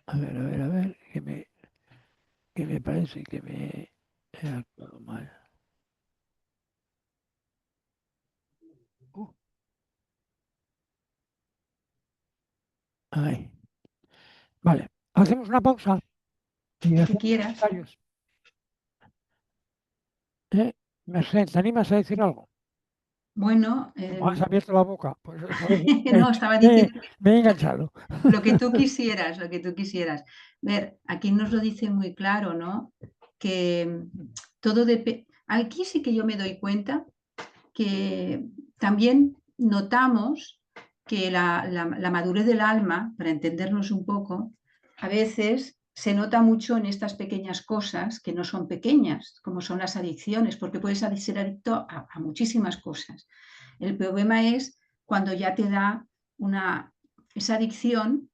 A ver, que me parece que me he actuado mal. Ahí. Vale, hacemos una pausa y Que hacemos quieras. comentarios. Merced, ¿te animas a decir algo? Bueno, Como has abierto la boca, pues no, estaba diciendo me he enganchado. lo que tú quisieras, lo que tú quisieras. Ver, aquí nos lo dice muy claro, ¿no? Que todo depende. Aquí sí que yo me doy cuenta que también notamos que la madurez del alma, para entendernos un poco, a veces se nota mucho en estas pequeñas cosas que no son pequeñas, como son las adicciones, porque puedes ser adicto a muchísimas cosas. El problema es cuando ya te da esa adicción,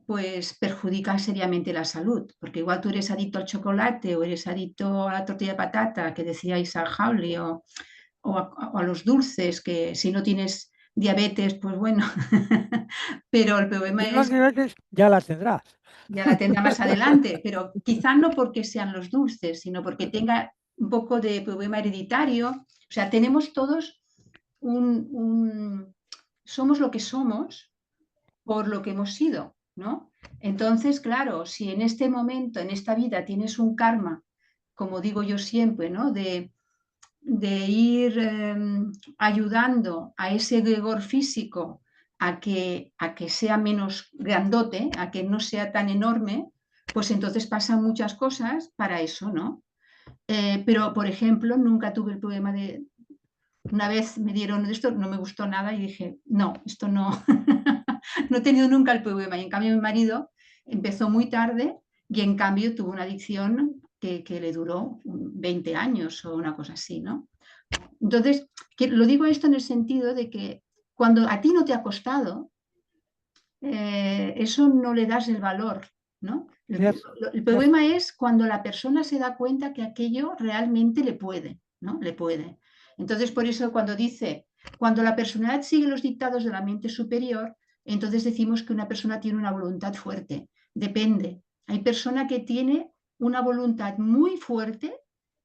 pues perjudica seriamente la salud, porque igual tú eres adicto al chocolate o eres adicto a la tortilla de patata, que decía Isaac Hawley, o a los dulces, que si no tienes diabetes, pues bueno, pero el problema Si no es, diabetes, ya la tendrás. ya la tendrá más adelante, pero quizá no porque sean los dulces, sino porque tenga un poco de problema hereditario. O sea, tenemos todos somos lo que somos por lo que hemos sido, ¿no? Entonces, claro, si en este momento, en esta vida, tienes un karma, como digo yo siempre, ¿no? De ir ayudando a ese egregor físico a que sea menos grandote, a que no sea tan enorme, pues entonces pasan muchas cosas para eso, ¿no? Pero, por ejemplo, nunca tuve el problema de... Una vez me dieron esto, no me gustó nada y dije, no, esto no, no he tenido nunca el problema. Y en cambio mi marido empezó muy tarde y en cambio tuvo una adicción que le duró 20 años o una cosa así, ¿no? Entonces, lo digo esto en el sentido de que cuando a ti no te ha costado, eso no le das el valor, ¿no? El problema es cuando la persona se da cuenta que aquello realmente le puede, ¿no? Le puede. Entonces, por eso cuando dice, cuando la personalidad sigue los dictados de la mente superior, entonces decimos que una persona tiene una voluntad fuerte. Depende. Hay persona que tiene una voluntad muy fuerte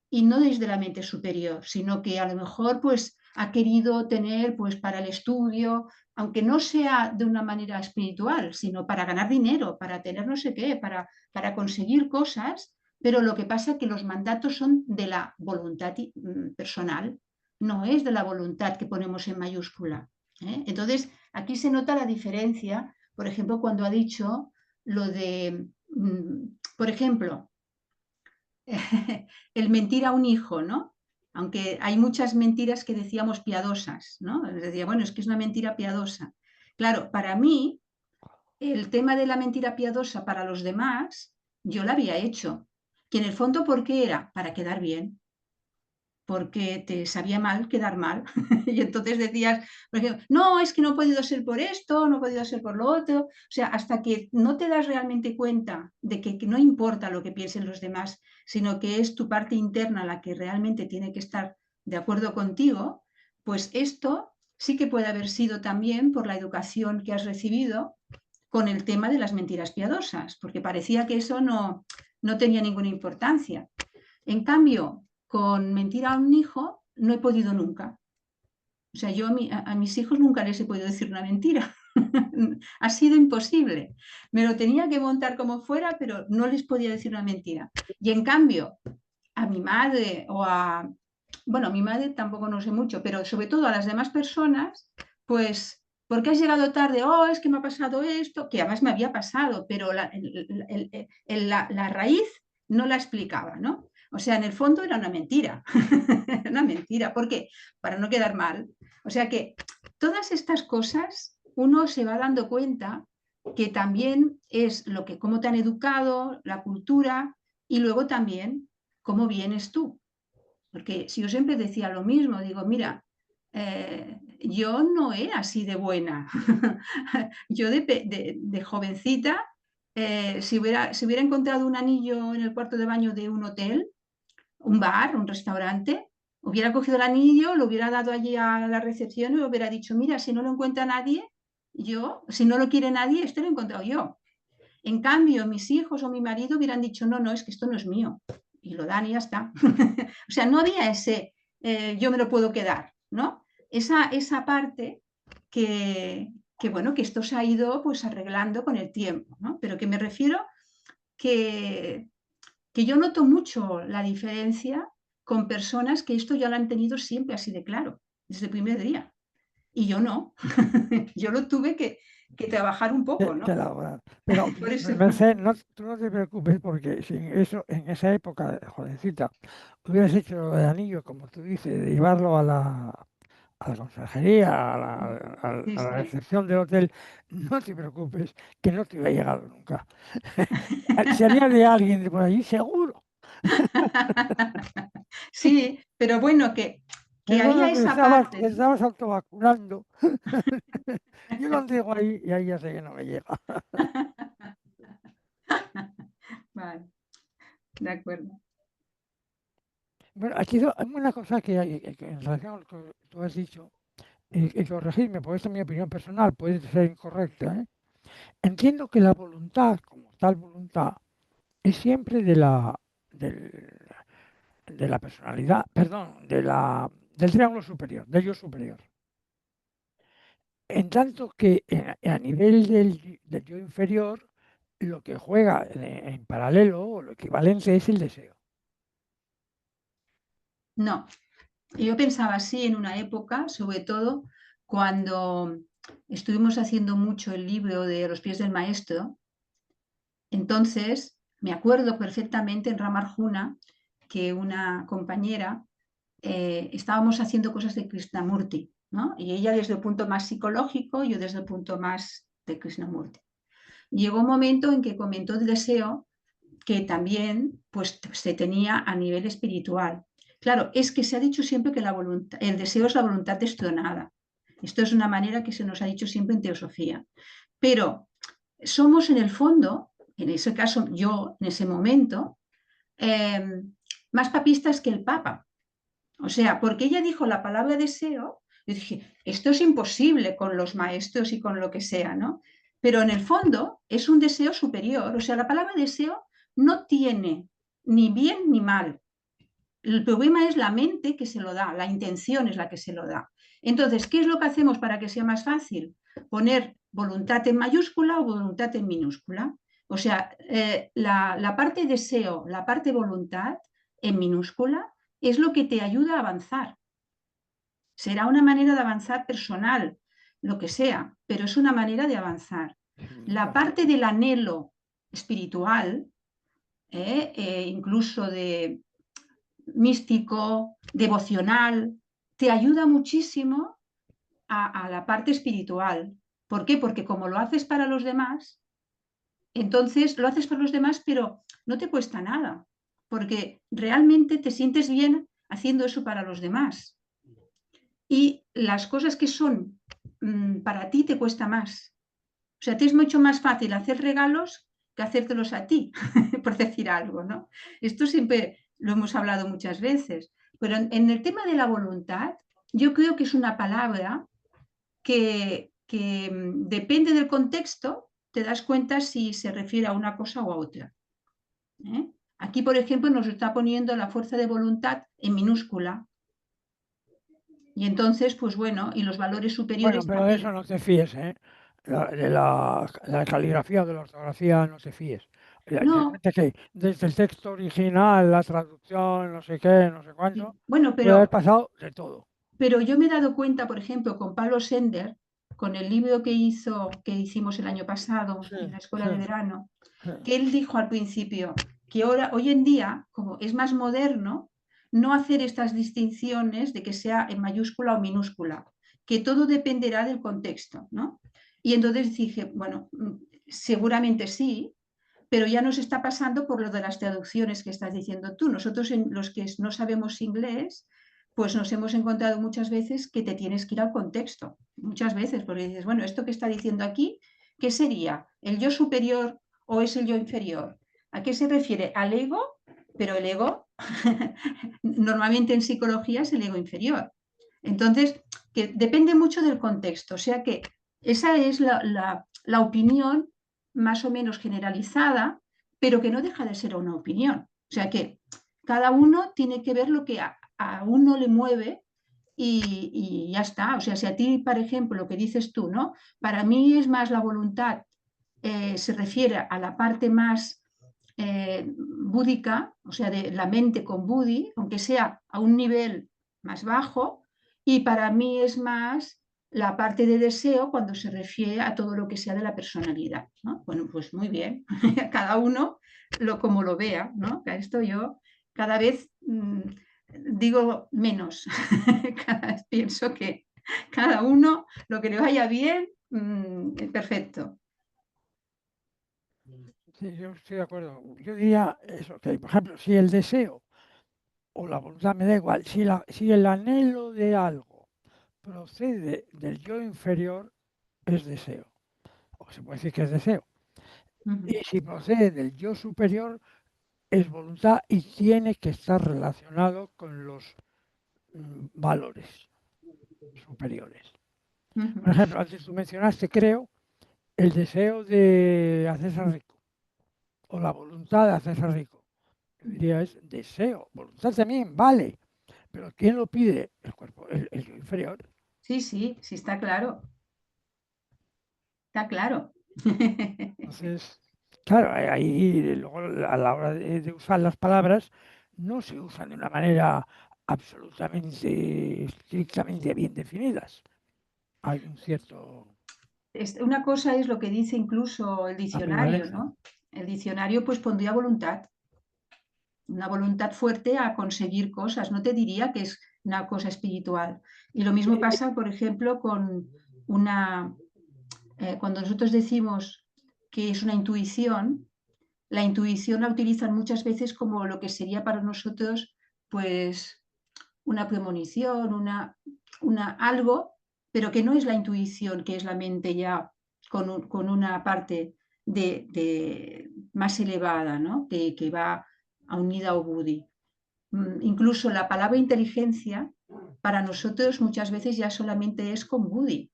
y no desde la mente superior, sino que a lo mejor pues ha querido tener pues para el estudio, aunque no sea de una manera espiritual, sino para ganar dinero, para tener no sé qué, para conseguir cosas, pero lo que pasa es que los mandatos son de la voluntad personal, no es de la voluntad que ponemos en mayúscula. Entonces, aquí se nota la diferencia, por ejemplo, cuando ha dicho lo de, por ejemplo, el mentir a un hijo, ¿no? Aunque hay muchas mentiras que decíamos piadosas, ¿no? Les decía, bueno, es que es una mentira piadosa. Claro, para mí, el tema de la mentira piadosa para los demás, yo la había hecho. Que en el fondo, ¿por qué era? Para quedar bien. Porque te sabía mal quedar mal. Y entonces decías, por ejemplo, no, es que no ha podido ser por esto, no ha podido ser por lo otro. O sea, hasta que no te das realmente cuenta de que no importa lo que piensen los demás, sino que es tu parte interna la que realmente tiene que estar de acuerdo contigo, pues esto sí que puede haber sido también por la educación que has recibido con el tema de las mentiras piadosas, porque parecía que eso no tenía ninguna importancia. En cambio, con mentir a un hijo no he podido nunca. O sea, yo a mis hijos nunca les he podido decir una mentira. Ha sido imposible. Me lo tenía que montar como fuera, pero no les podía decir una mentira. Y en cambio, a mi madre o a... Bueno, a mi madre tampoco no sé mucho, pero sobre todo a las demás personas, pues, ¿por qué has llegado tarde? Oh, es que me ha pasado esto, que además me había pasado, pero la raíz no la explicaba, ¿no? O sea, en el fondo era una mentira. Una mentira. ¿Por qué? Para no quedar mal. O sea que todas estas cosas uno se va dando cuenta que también es lo que, cómo te han educado, la cultura y luego también cómo vienes tú. Porque si yo siempre decía lo mismo, digo, mira, yo no era así de buena. Yo de jovencita, si hubiera encontrado un anillo en el cuarto de baño de un hotel, un bar, un restaurante, hubiera cogido el anillo, lo hubiera dado allí a la recepción y le hubiera dicho, mira, si no lo encuentra nadie, si no lo quiere nadie, esto lo he encontrado yo. En cambio, mis hijos o mi marido hubieran dicho, no, no, es que esto no es mío. Y lo dan y ya está. O sea, no había ese, yo me lo puedo quedar, ¿no? Esa parte bueno, que esto se ha ido pues arreglando con el tiempo, ¿no? Pero que me refiero que yo noto mucho la diferencia con personas que esto ya lo han tenido siempre así de claro, desde el primer día. Y yo no. Yo lo tuve que trabajar un poco, ¿no? Que elaborar. Pero, Por eso. Merced, tú no te preocupes porque si en esa época, jovencita, hubieras hecho lo del anillo, como tú dices, de llevarlo a la conserjería, Sí, a la sí. recepción del hotel, no te preocupes, que no te hubiera llegado nunca. Sería de alguien de por allí, seguro. Sí, pero bueno, que Perdona, haya esa parte. te estabas autovacunando. Yo lo digo ahí y ahí ya sé que no me llega. Vale, de acuerdo. Bueno, aquí hay una cosa que en relación a lo que tú has dicho, y corregirme, porque esta es mi opinión personal, puede ser incorrecta, ¿eh? Entiendo que la voluntad, como tal voluntad, es siempre de la personalidad, perdón, del triángulo superior, del yo superior. En tanto que a nivel del yo inferior, lo que juega en paralelo o lo equivalente es el deseo. No, yo pensaba así en una época, sobre todo cuando estuvimos haciendo mucho el libro de Los pies del maestro. Entonces, me acuerdo perfectamente en Ramarjuna que una compañera estábamos haciendo cosas de Krishnamurti, ¿no? Y ella desde el punto más psicológico, yo desde el punto más de Krishnamurti. Llegó un momento en que comentó el deseo que también pues, se tenía a nivel espiritual. Claro, es que se ha dicho siempre que el deseo es la voluntad destronada. Esto es una manera que se nos ha dicho siempre en teosofía. Pero somos en el fondo, en ese caso yo, en ese momento, más papistas que el Papa. O sea, porque ella dijo la palabra deseo, yo dije, esto es imposible con los maestros y con lo que sea, ¿no? Pero en el fondo es un deseo superior. O sea, la palabra deseo no tiene ni bien ni mal. El problema es la mente que se lo da, la intención es la que se lo da. Entonces, ¿qué es lo que hacemos para que sea más fácil? Poner voluntad en mayúscula o voluntad en minúscula. O sea, la parte deseo, la parte voluntad en minúscula es lo que te ayuda a avanzar. Será una manera de avanzar personal, lo que sea, pero es una manera de avanzar. La parte del anhelo espiritual, incluso de místico, devocional, te ayuda muchísimo a la parte espiritual. ¿Por qué? Porque como lo haces para los demás, entonces lo haces para los demás, pero no te cuesta nada, porque realmente te sientes bien haciendo eso para los demás. Y las cosas que son para ti te cuesta más. O sea, te es mucho más fácil hacer regalos que hacértelos a ti, por decir algo, ¿no? Esto siempre lo hemos hablado muchas veces, pero en el tema de la voluntad, yo creo que es una palabra que depende del contexto, te das cuenta si se refiere a una cosa o a otra. ¿eh? Aquí, por ejemplo, nos está poniendo la fuerza de voluntad en minúscula. Y entonces, pues bueno, y los valores superiores Bueno, pero de también. eso no te fíes, ¿eh? De la caligrafía o de la ortografía no te fíes. No, Realmente que desde el texto original, la traducción, no sé qué, no sé cuánto, bueno, puede haber pasado de todo. pero yo me he dado cuenta, por ejemplo, con Pablo Sender, con el libro que hicimos el año pasado Sí, en la escuela sí, de verano, sí. que él dijo al principio que hoy en día, como es más moderno, no hacer estas distinciones de que sea en mayúscula o minúscula, que todo dependerá del contexto, ¿no? Y entonces dije, bueno, seguramente sí, pero ya nos está pasando por lo de las traducciones que estás diciendo tú. Nosotros, los que no sabemos inglés, pues nos hemos encontrado muchas veces que te tienes que ir al contexto, muchas veces, porque dices, bueno, esto que está diciendo aquí, ¿qué sería? ¿El yo superior o es el yo inferior? ¿A qué se refiere? Al ego, pero el ego normalmente en psicología es el ego inferior. Entonces, que depende mucho del contexto, o sea que esa es la opinión más o menos generalizada, pero que no deja de ser una opinión. O sea que cada uno tiene que ver lo que a uno le mueve y ya está. O sea, si a ti, por ejemplo, lo que dices tú, ¿no? Para mí es más la voluntad, se refiere a la parte más búdica, o sea, de la mente con Budi, aunque sea a un nivel más bajo, y para mí es más la parte de deseo cuando se refiere a todo lo que sea de la personalidad, ¿no? Bueno, pues muy bien, cada uno como lo vea, ¿no? Esto yo cada vez digo menos, cada vez pienso que cada uno lo que le vaya bien, perfecto. Sí, yo estoy de acuerdo. Yo diría eso, que por ejemplo, si el deseo o la voluntad, me da igual, si el anhelo de algo procede del yo inferior, es deseo, o se puede decir que es deseo. Y si procede del yo superior, es voluntad y tiene que estar relacionado con los valores superiores. Por ejemplo, antes tú mencionaste, creo, el deseo de hacerse rico o la voluntad de hacerse rico. Yo diría es deseo, voluntad también, vale, pero ¿quién lo pide? El cuerpo, el yo inferior. Sí, sí, sí, está claro. Está claro. Entonces, claro, ahí luego a la hora de usar las palabras no se usan de una manera absolutamente, estrictamente bien definidas. Hay un cierto Una cosa es lo que dice incluso el diccionario, ambivalencia. ¿no? El diccionario pues pondría voluntad, una voluntad fuerte a conseguir cosas. No te diría que es una cosa espiritual. Y lo mismo pasa, por ejemplo, con cuando nosotros decimos que es una intuición, la intuición la utilizan muchas veces como lo que sería para nosotros, pues, una premonición, algo, pero que no es la intuición, que es la mente ya con una parte más elevada, ¿no? Que va a unida a Budi. Incluso la palabra inteligencia para nosotros muchas veces ya solamente es con Budi,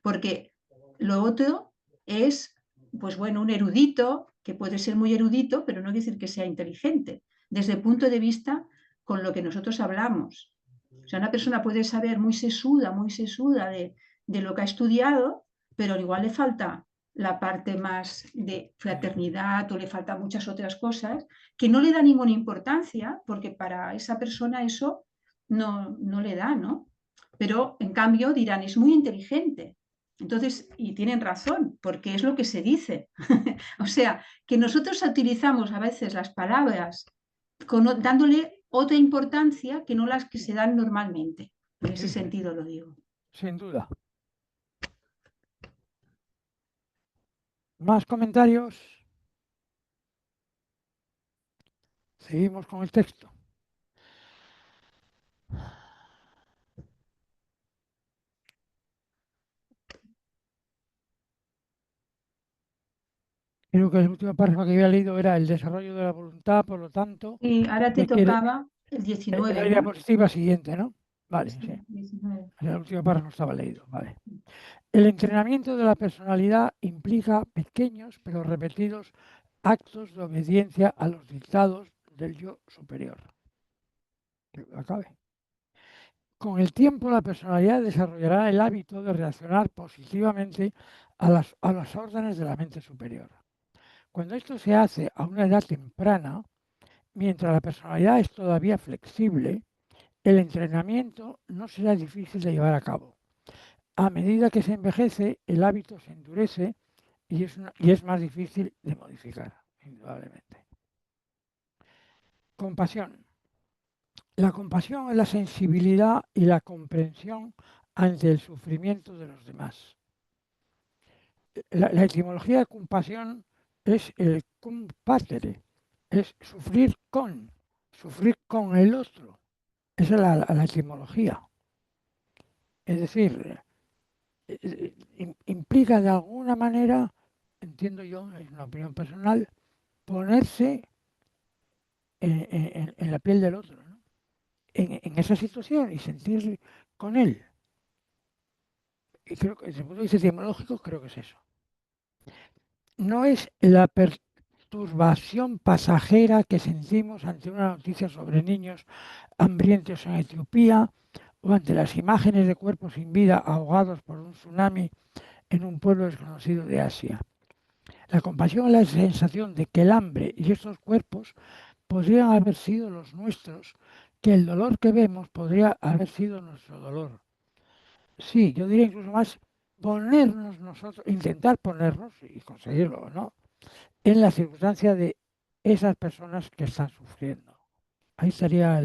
porque lo otro es, pues bueno, un erudito, que puede ser muy erudito, pero no quiere decir que sea inteligente, desde el punto de vista con lo que nosotros hablamos. O sea, una persona puede saber muy sesuda de lo que ha estudiado, pero igual le falta la parte más de fraternidad o le faltan muchas otras cosas que no le da ninguna importancia, porque para esa persona eso no le da, ¿no? Pero en cambio dirán, es muy inteligente. Entonces, y tienen razón, porque es lo que se dice. O sea, que nosotros utilizamos a veces las palabras dándole otra importancia que no las que se dan normalmente. En ese Sí, sí, sentido lo digo. sin duda. ¿Más comentarios? Seguimos con el texto. Creo que el último párrafo que había leído era el desarrollo de la voluntad, por lo tanto, Y ahora te requiere tocaba el la 19, ¿no? diapositiva siguiente, ¿no? Vale, sí. 19. El último párrafo estaba leído, vale. El entrenamiento de la personalidad implica pequeños pero repetidos actos de obediencia a los dictados del yo superior. Que acabe. Con el tiempo, la personalidad desarrollará el hábito de reaccionar positivamente a las órdenes de la mente superior. Cuando esto se hace a una edad temprana, mientras la personalidad es todavía flexible, el entrenamiento no será difícil de llevar a cabo. A medida que se envejece, el hábito se endurece y es más difícil de modificar, indudablemente. Compasión. La compasión es la sensibilidad y la comprensión ante el sufrimiento de los demás. La etimología de compasión es el cum patere, es sufrir con el otro. Esa es la etimología. Es decir, implica de alguna manera, entiendo yo, es una opinión personal, ponerse en la piel del otro, ¿no? En esa situación y sentir con él. Y creo que desde el punto de vista etimológico, creo que es eso. No es la perturbación pasajera que sentimos ante una noticia sobre niños hambrientos en Etiopía o ante las imágenes de cuerpos sin vida ahogados por un tsunami en un pueblo desconocido de Asia. La compasión es la sensación de que el hambre y estos cuerpos podrían haber sido los nuestros, que el dolor que vemos podría haber sido nuestro dolor. Sí, yo diría incluso más ponernos nosotros, intentar ponernos, y conseguirlo, ¿no?, en la circunstancia de esas personas que están sufriendo. Ahí sería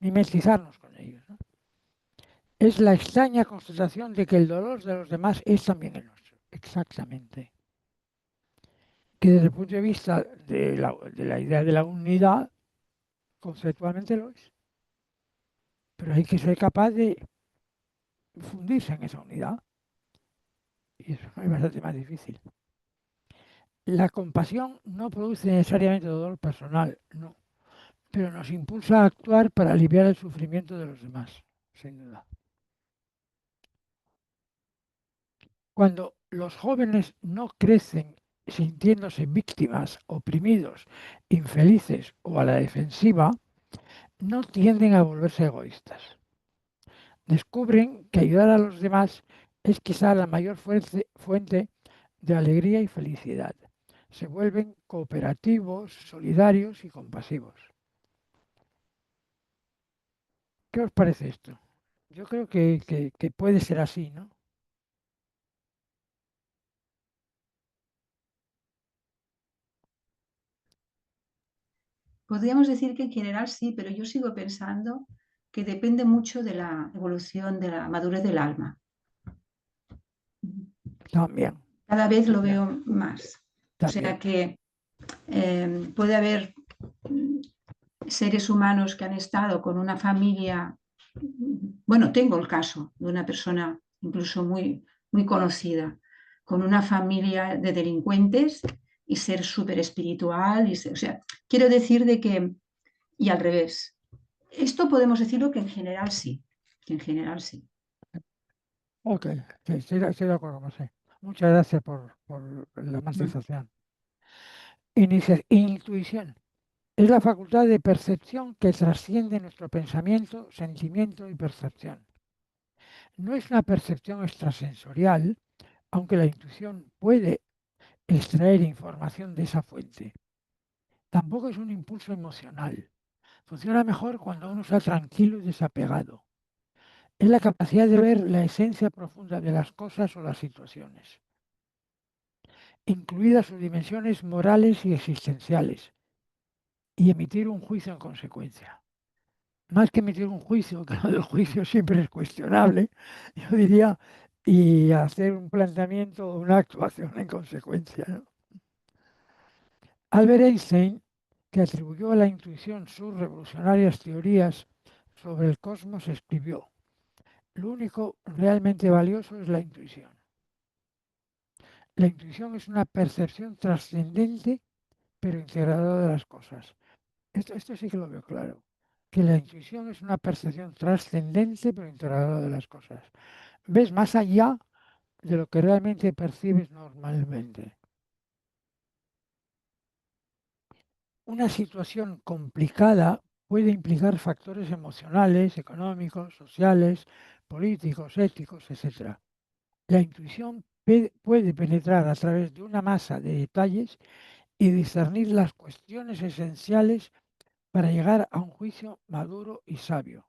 mimetizarnos con ellos, ¿no? Es la extraña constatación de que el dolor de los demás es también el nuestro. Exactamente. Que desde el punto de vista de la idea de la unidad, conceptualmente lo es. Pero hay que ser capaz de fundirse en esa unidad. Y eso es bastante más difícil. La compasión no produce necesariamente dolor personal, no, pero nos impulsa a actuar para aliviar el sufrimiento de los demás, sin duda. Cuando los jóvenes no crecen sintiéndose víctimas, oprimidos, infelices o a la defensiva, no tienden a volverse egoístas. Descubren que ayudar a los demás es quizá la mayor fuente de alegría y felicidad. Se vuelven cooperativos, solidarios y compasivos. ¿Qué os parece esto? Yo creo que puede ser así, ¿no? Podríamos decir que en general sí, pero yo sigo pensando que depende mucho de la evolución, de la madurez del alma. También, Cada vez lo veo más. O sea también. que puede haber seres humanos que han estado con una familia. Bueno, tengo el caso de una persona incluso muy, muy conocida, con una familia de delincuentes y ser súper espiritual. O sea, quiero decir de que, y al revés, esto podemos decirlo que en general sí, que en general sí. Ok, sí, estoy de acuerdo con usted. Muchas gracias por la matización. Intuición. Es la facultad de percepción que trasciende nuestro pensamiento, sentimiento y percepción. No es una percepción extrasensorial, aunque la intuición puede extraer información de esa fuente. Tampoco es un impulso emocional. Funciona mejor cuando uno está tranquilo y desapegado. Es la capacidad de ver la esencia profunda de las cosas o las situaciones, incluidas sus dimensiones morales y existenciales, y emitir un juicio en consecuencia. Más que emitir un juicio, que el juicio siempre es cuestionable, yo diría, y hacer un planteamiento o una actuación en consecuencia, ¿no? Albert Einstein, que atribuyó a la intuición sus revolucionarias teorías sobre el cosmos, escribió: lo único realmente valioso es la intuición. La intuición es una percepción trascendente, pero integradora de las cosas. Esto sí que lo veo claro. Que la intuición es una percepción trascendente, pero integradora de las cosas. Ves más allá de lo que realmente percibes normalmente. Una situación complicada puede implicar factores emocionales, económicos, sociales, políticos, éticos, etc. La intuición puede penetrar a través de una masa de detalles y discernir las cuestiones esenciales para llegar a un juicio maduro y sabio.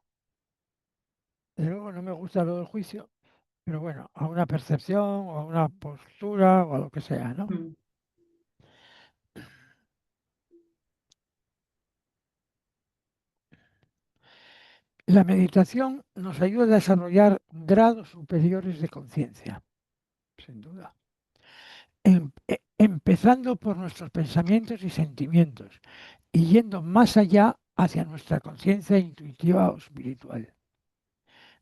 Desde luego no me gusta lo del juicio, pero bueno, a una percepción o a una postura o a lo que sea, ¿no? Mm. La meditación nos ayuda a desarrollar grados superiores de conciencia, sin duda. Empezando por nuestros pensamientos y sentimientos y yendo más allá hacia nuestra conciencia intuitiva o espiritual.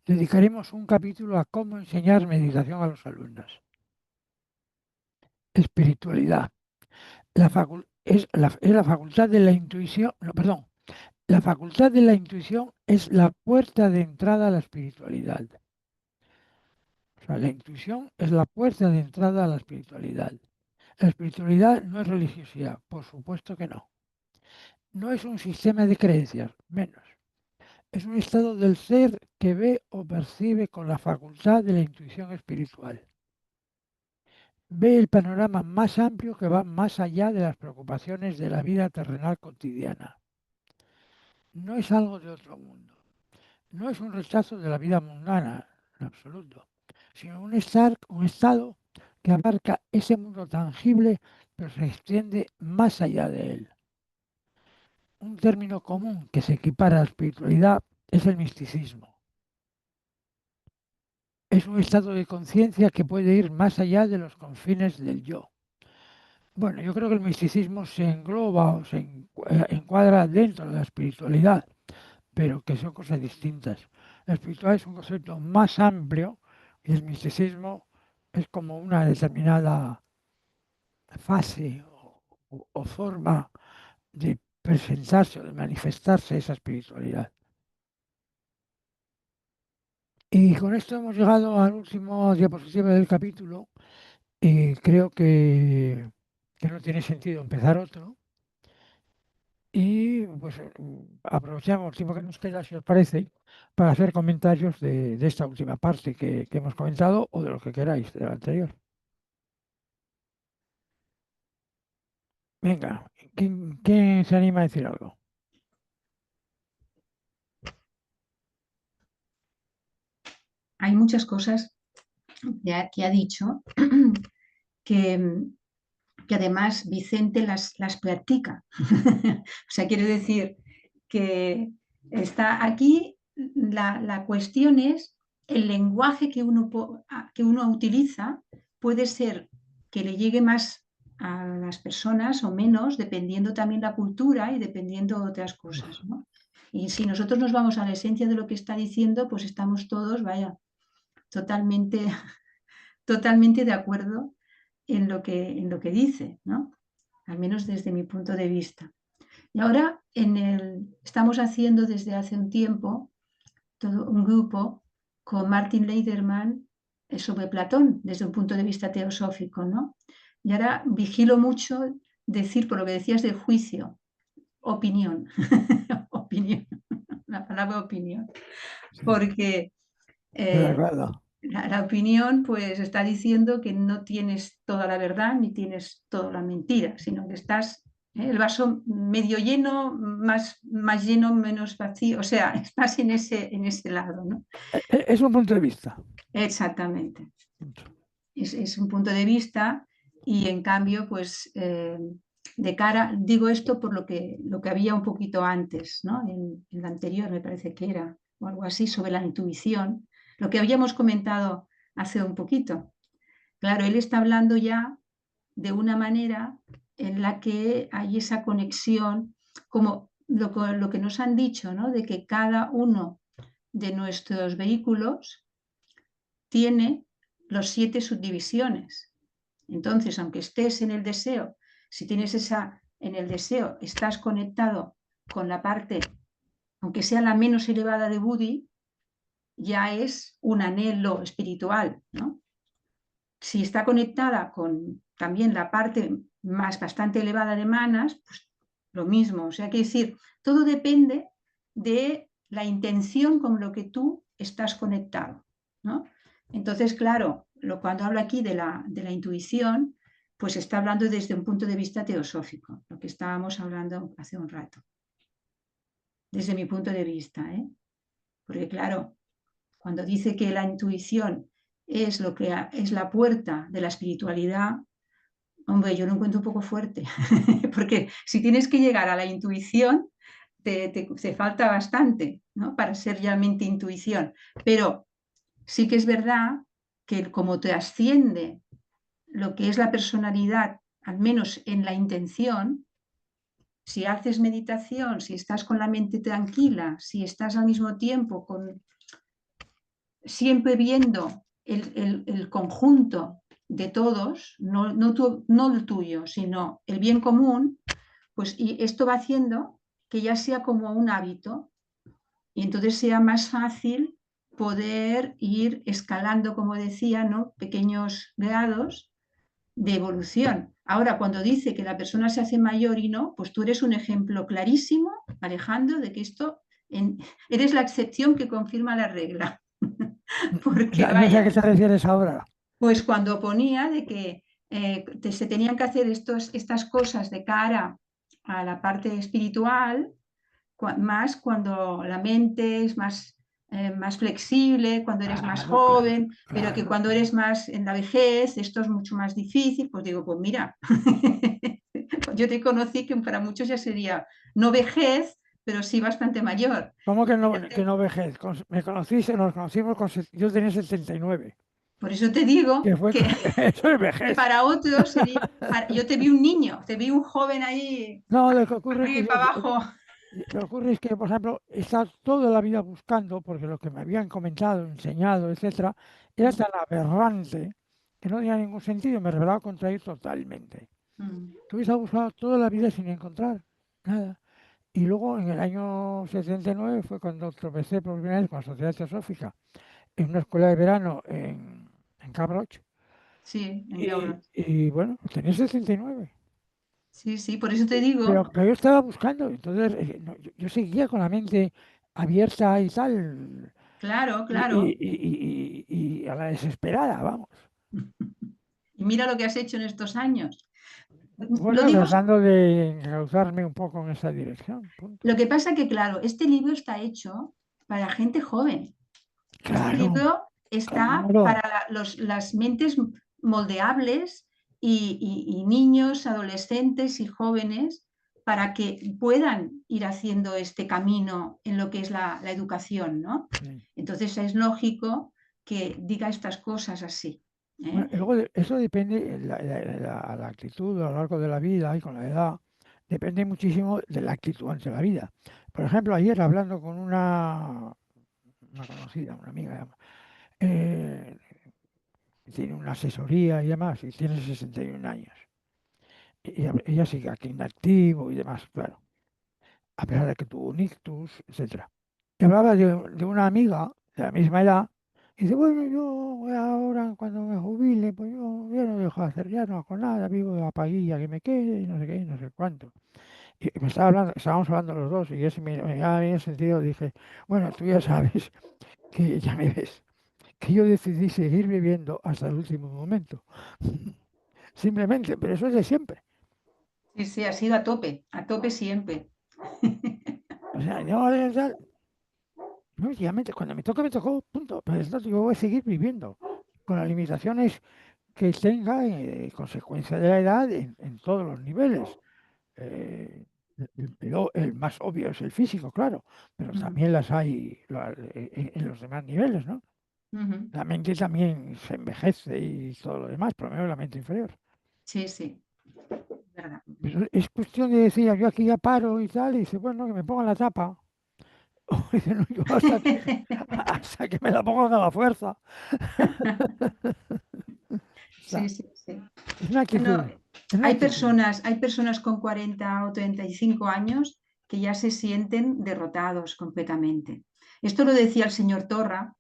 Dedicaremos un capítulo a cómo enseñar meditación a los alumnos. Espiritualidad. Es la facultad de la intuición, no, perdón, la facultad de la intuición es la puerta de entrada a la espiritualidad. O sea, la intuición es la puerta de entrada a la espiritualidad. La espiritualidad no es religiosidad, por supuesto que no. No es un sistema de creencias, menos. Es un estado del ser que ve o percibe con la facultad de la intuición espiritual. Ve el panorama más amplio que va más allá de las preocupaciones de la vida terrenal cotidiana. No es algo de otro mundo. No es un rechazo de la vida mundana, en absoluto, sino un estado que abarca ese mundo tangible, pero se extiende más allá de él. Un término común que se equipara a la espiritualidad es el misticismo. Es un estado de conciencia que puede ir más allá de los confines del yo. Bueno, yo creo que el misticismo se engloba o se encuadra dentro de la espiritualidad, pero que son cosas distintas. La espiritualidad es un concepto más amplio y el misticismo es como una determinada fase o forma de presentarse o de manifestarse esa espiritualidad. Y con esto hemos llegado al último diapositiva del capítulo y creo que no tiene sentido empezar otro. Y pues aprovechamos el tiempo que nos queda, si os parece, para hacer comentarios de esta última parte que hemos comentado o de lo que queráis de la anterior. Venga, ¿quién se anima a decir algo? Hay muchas cosas que ha dicho que además Vicente las practica. O sea, quiero decir que está aquí, la cuestión es el lenguaje que uno utiliza puede ser que le llegue más a las personas o menos, dependiendo también la cultura y dependiendo de otras cosas, ¿no? Y si nosotros nos vamos a la esencia de lo que está diciendo, pues estamos todos, vaya, totalmente, totalmente de acuerdo en lo que dice, ¿no? Al menos desde mi punto de vista. Y ahora estamos haciendo desde hace un tiempo todo un grupo con Martin Leiderman sobre Platón desde un punto de vista teosófico, ¿no? Y ahora vigilo mucho decir, por lo que decías de juicio, opinión, opinión, la palabra opinión, porque De acuerdo. la opinión pues está diciendo que no tienes toda la verdad ni tienes toda la mentira, sino que estás el vaso medio lleno, más lleno, menos vacío, o sea, estás en ese lado, ¿no? Es un punto de vista. Exactamente. Es un punto de vista y en cambio, pues de cara, digo esto por lo que había un poquito antes, ¿no? En la anterior me parece que era, o algo así, sobre la intuición, lo que habíamos comentado hace un poquito. Claro, él está hablando ya de una manera en la que hay esa conexión, como lo que nos han dicho, ¿no? De que cada uno de nuestros vehículos tiene los 7 subdivisiones. Entonces, aunque estés en el deseo, si tienes en el deseo, estás conectado con la parte, aunque sea la menos elevada de Buddhi, ya es un anhelo espiritual, ¿no? Si está conectada con también la parte más bastante elevada de Manas, pues lo mismo. O sea, que decir, todo depende de la intención con lo que tú estás conectado, ¿no? Entonces, claro, cuando hablo aquí de la intuición, pues está hablando desde un punto de vista teosófico, lo que estábamos hablando hace un rato. Desde mi punto de vista, ¿eh? Porque claro, cuando dice que la intuición es lo que es la puerta de la espiritualidad, hombre, yo lo encuentro un poco fuerte, porque si tienes que llegar a la intuición, te falta bastante, ¿no? Para ser realmente intuición. Pero sí que es verdad que como te asciende lo que es la personalidad, al menos en la intención, si haces meditación, si estás con la mente tranquila, si estás al mismo tiempo siempre viendo el conjunto de todos, no el tuyo, sino el bien común, pues y esto va haciendo que ya sea como un hábito y entonces sea más fácil poder ir escalando, como decía, ¿no? Pequeños grados de evolución. Ahora, cuando dice que la persona se hace mayor y no, pues tú eres un ejemplo clarísimo, Alejandro, de que eres la excepción que confirma la regla. Porque No sé a qué vaya, te refieres ahora. pues cuando ponía de que se tenían que hacer estas cosas de cara a la parte espiritual, más cuando la mente es más flexible, cuando eres más Claro, joven, pero que claro. cuando eres más en la vejez, esto es mucho más difícil, pues digo, pues mira, yo te conocí que para muchos ya sería no vejez, pero sí bastante mayor. ¿Cómo que no vejez? Me conociste, nos conocimos yo tenía 79. Por eso te digo Que fue, que, eso es que vejez. para otros sería, yo te vi un niño, te vi un joven ahí, No, lo que ocurre es arriba que y para abajo. lo que ocurre es que, por ejemplo, he estado toda la vida buscando, porque lo que me habían comentado, enseñado, etcétera, era tan aberrante que no tenía ningún sentido, me revelaba contra ellos totalmente. Tú estado buscando toda la vida sin encontrar nada. Y luego en el año 79 fue cuando tropecé por primera vez con la Sociedad Teosófica en una escuela de verano en Cabroch. Sí, en Y, Jaurons. y bueno, tenía 79. Sí, sí, por eso te digo, Pero yo estaba buscando, entonces yo seguía con la mente abierta y tal, claro, y, claro. y a la desesperada, vamos. Y mira lo que has hecho en estos años. Lo Bueno, digo, tratando de encauzarme un poco en esa dirección, punto. lo que pasa que, claro, este libro está hecho para gente joven. Este Claro, libro está claro. para las mentes moldeables y niños, adolescentes y jóvenes para que puedan ir haciendo este camino en lo que es la educación, ¿no? Sí. Entonces es lógico que diga estas cosas así. Bueno, ¿eh? y luego eso depende, la actitud a lo largo de la vida y con la edad, depende muchísimo de la actitud ante la vida. Por ejemplo, ayer hablando con una conocida, una amiga, eh, tiene una asesoría y demás, y tiene 61 años. Y ella sigue aquí en activo y demás, claro, a pesar de que tuvo un ictus, etcétera. Y hablaba de una amiga de la misma edad, y dice, bueno, yo ahora cuando me jubile, pues yo no dejo de hacer, ya no hago nada, vivo de la paguilla que me quede, y no sé qué, y no sé cuánto. Y me estaba hablando, estábamos hablando los dos, y ese me daba bien sentido, dije, bueno, tú ya sabes que ya me ves, que yo decidí seguir viviendo hasta el último momento. Simplemente, pero eso es de siempre. Sí, sí, ha sido a tope siempre. O sea, yo no, ya cuando me tocó, punto. Pero entonces yo voy a seguir viviendo con las limitaciones que tenga, consecuencia de la edad, en todos los niveles. Eh, el más obvio es el físico, claro, pero también las hay en los demás niveles, ¿no? Ujú. La mente también se envejece y todo lo demás, por lo menos la mente inferior. Sí, sí, verdad. Pero es cuestión de decir, yo aquí ya paro y tal, y dice, bueno, que me pongan la tapa. O dice, no, yo hasta que me la pongan a la fuerza. O Sí, sea, sí, sí. es una No, actitud, es una actitud. hay personas con 40 o 35 años que ya se sienten derrotados completamente. Esto lo decía el señor Torra,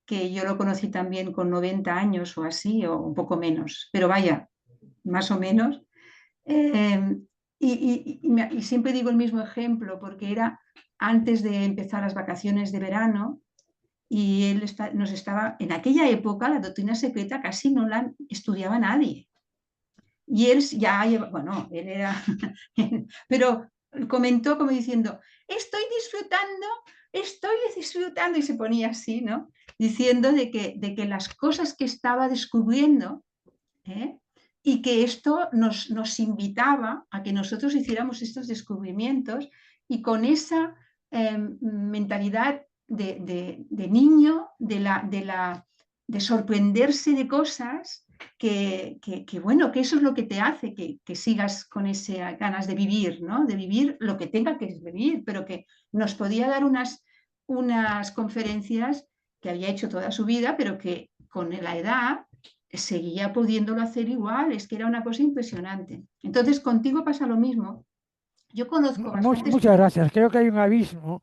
que yo lo conocí también con 90 años o así, o un poco menos, pero vaya, más o menos. Eh, y siempre digo el mismo ejemplo, porque era antes de empezar las vacaciones de verano y él nos estaba, en aquella época la doctrina secreta casi no la estudiaba nadie. Y él ya lleva, bueno, él era, pero comentó como diciendo, estoy disfrutando, y se ponía así, ¿no? Diciendo de que las cosas que estaba descubriendo, ¿eh? Y que esto nos invitaba a que nosotros hiciéramos estos descubrimientos y con esa mentalidad de niño, de sorprenderse de cosas que bueno, que eso es lo que te hace que sigas con esas ganas de vivir, ¿no? De vivir lo que tenga que vivir, pero que nos podía dar unas conferencias que había hecho toda su vida, pero que con la edad seguía pudiéndolo hacer igual, es que era una cosa impresionante. Entonces, contigo pasa lo mismo. Yo conozco bastantes... Muchas gracias. Creo que hay un abismo.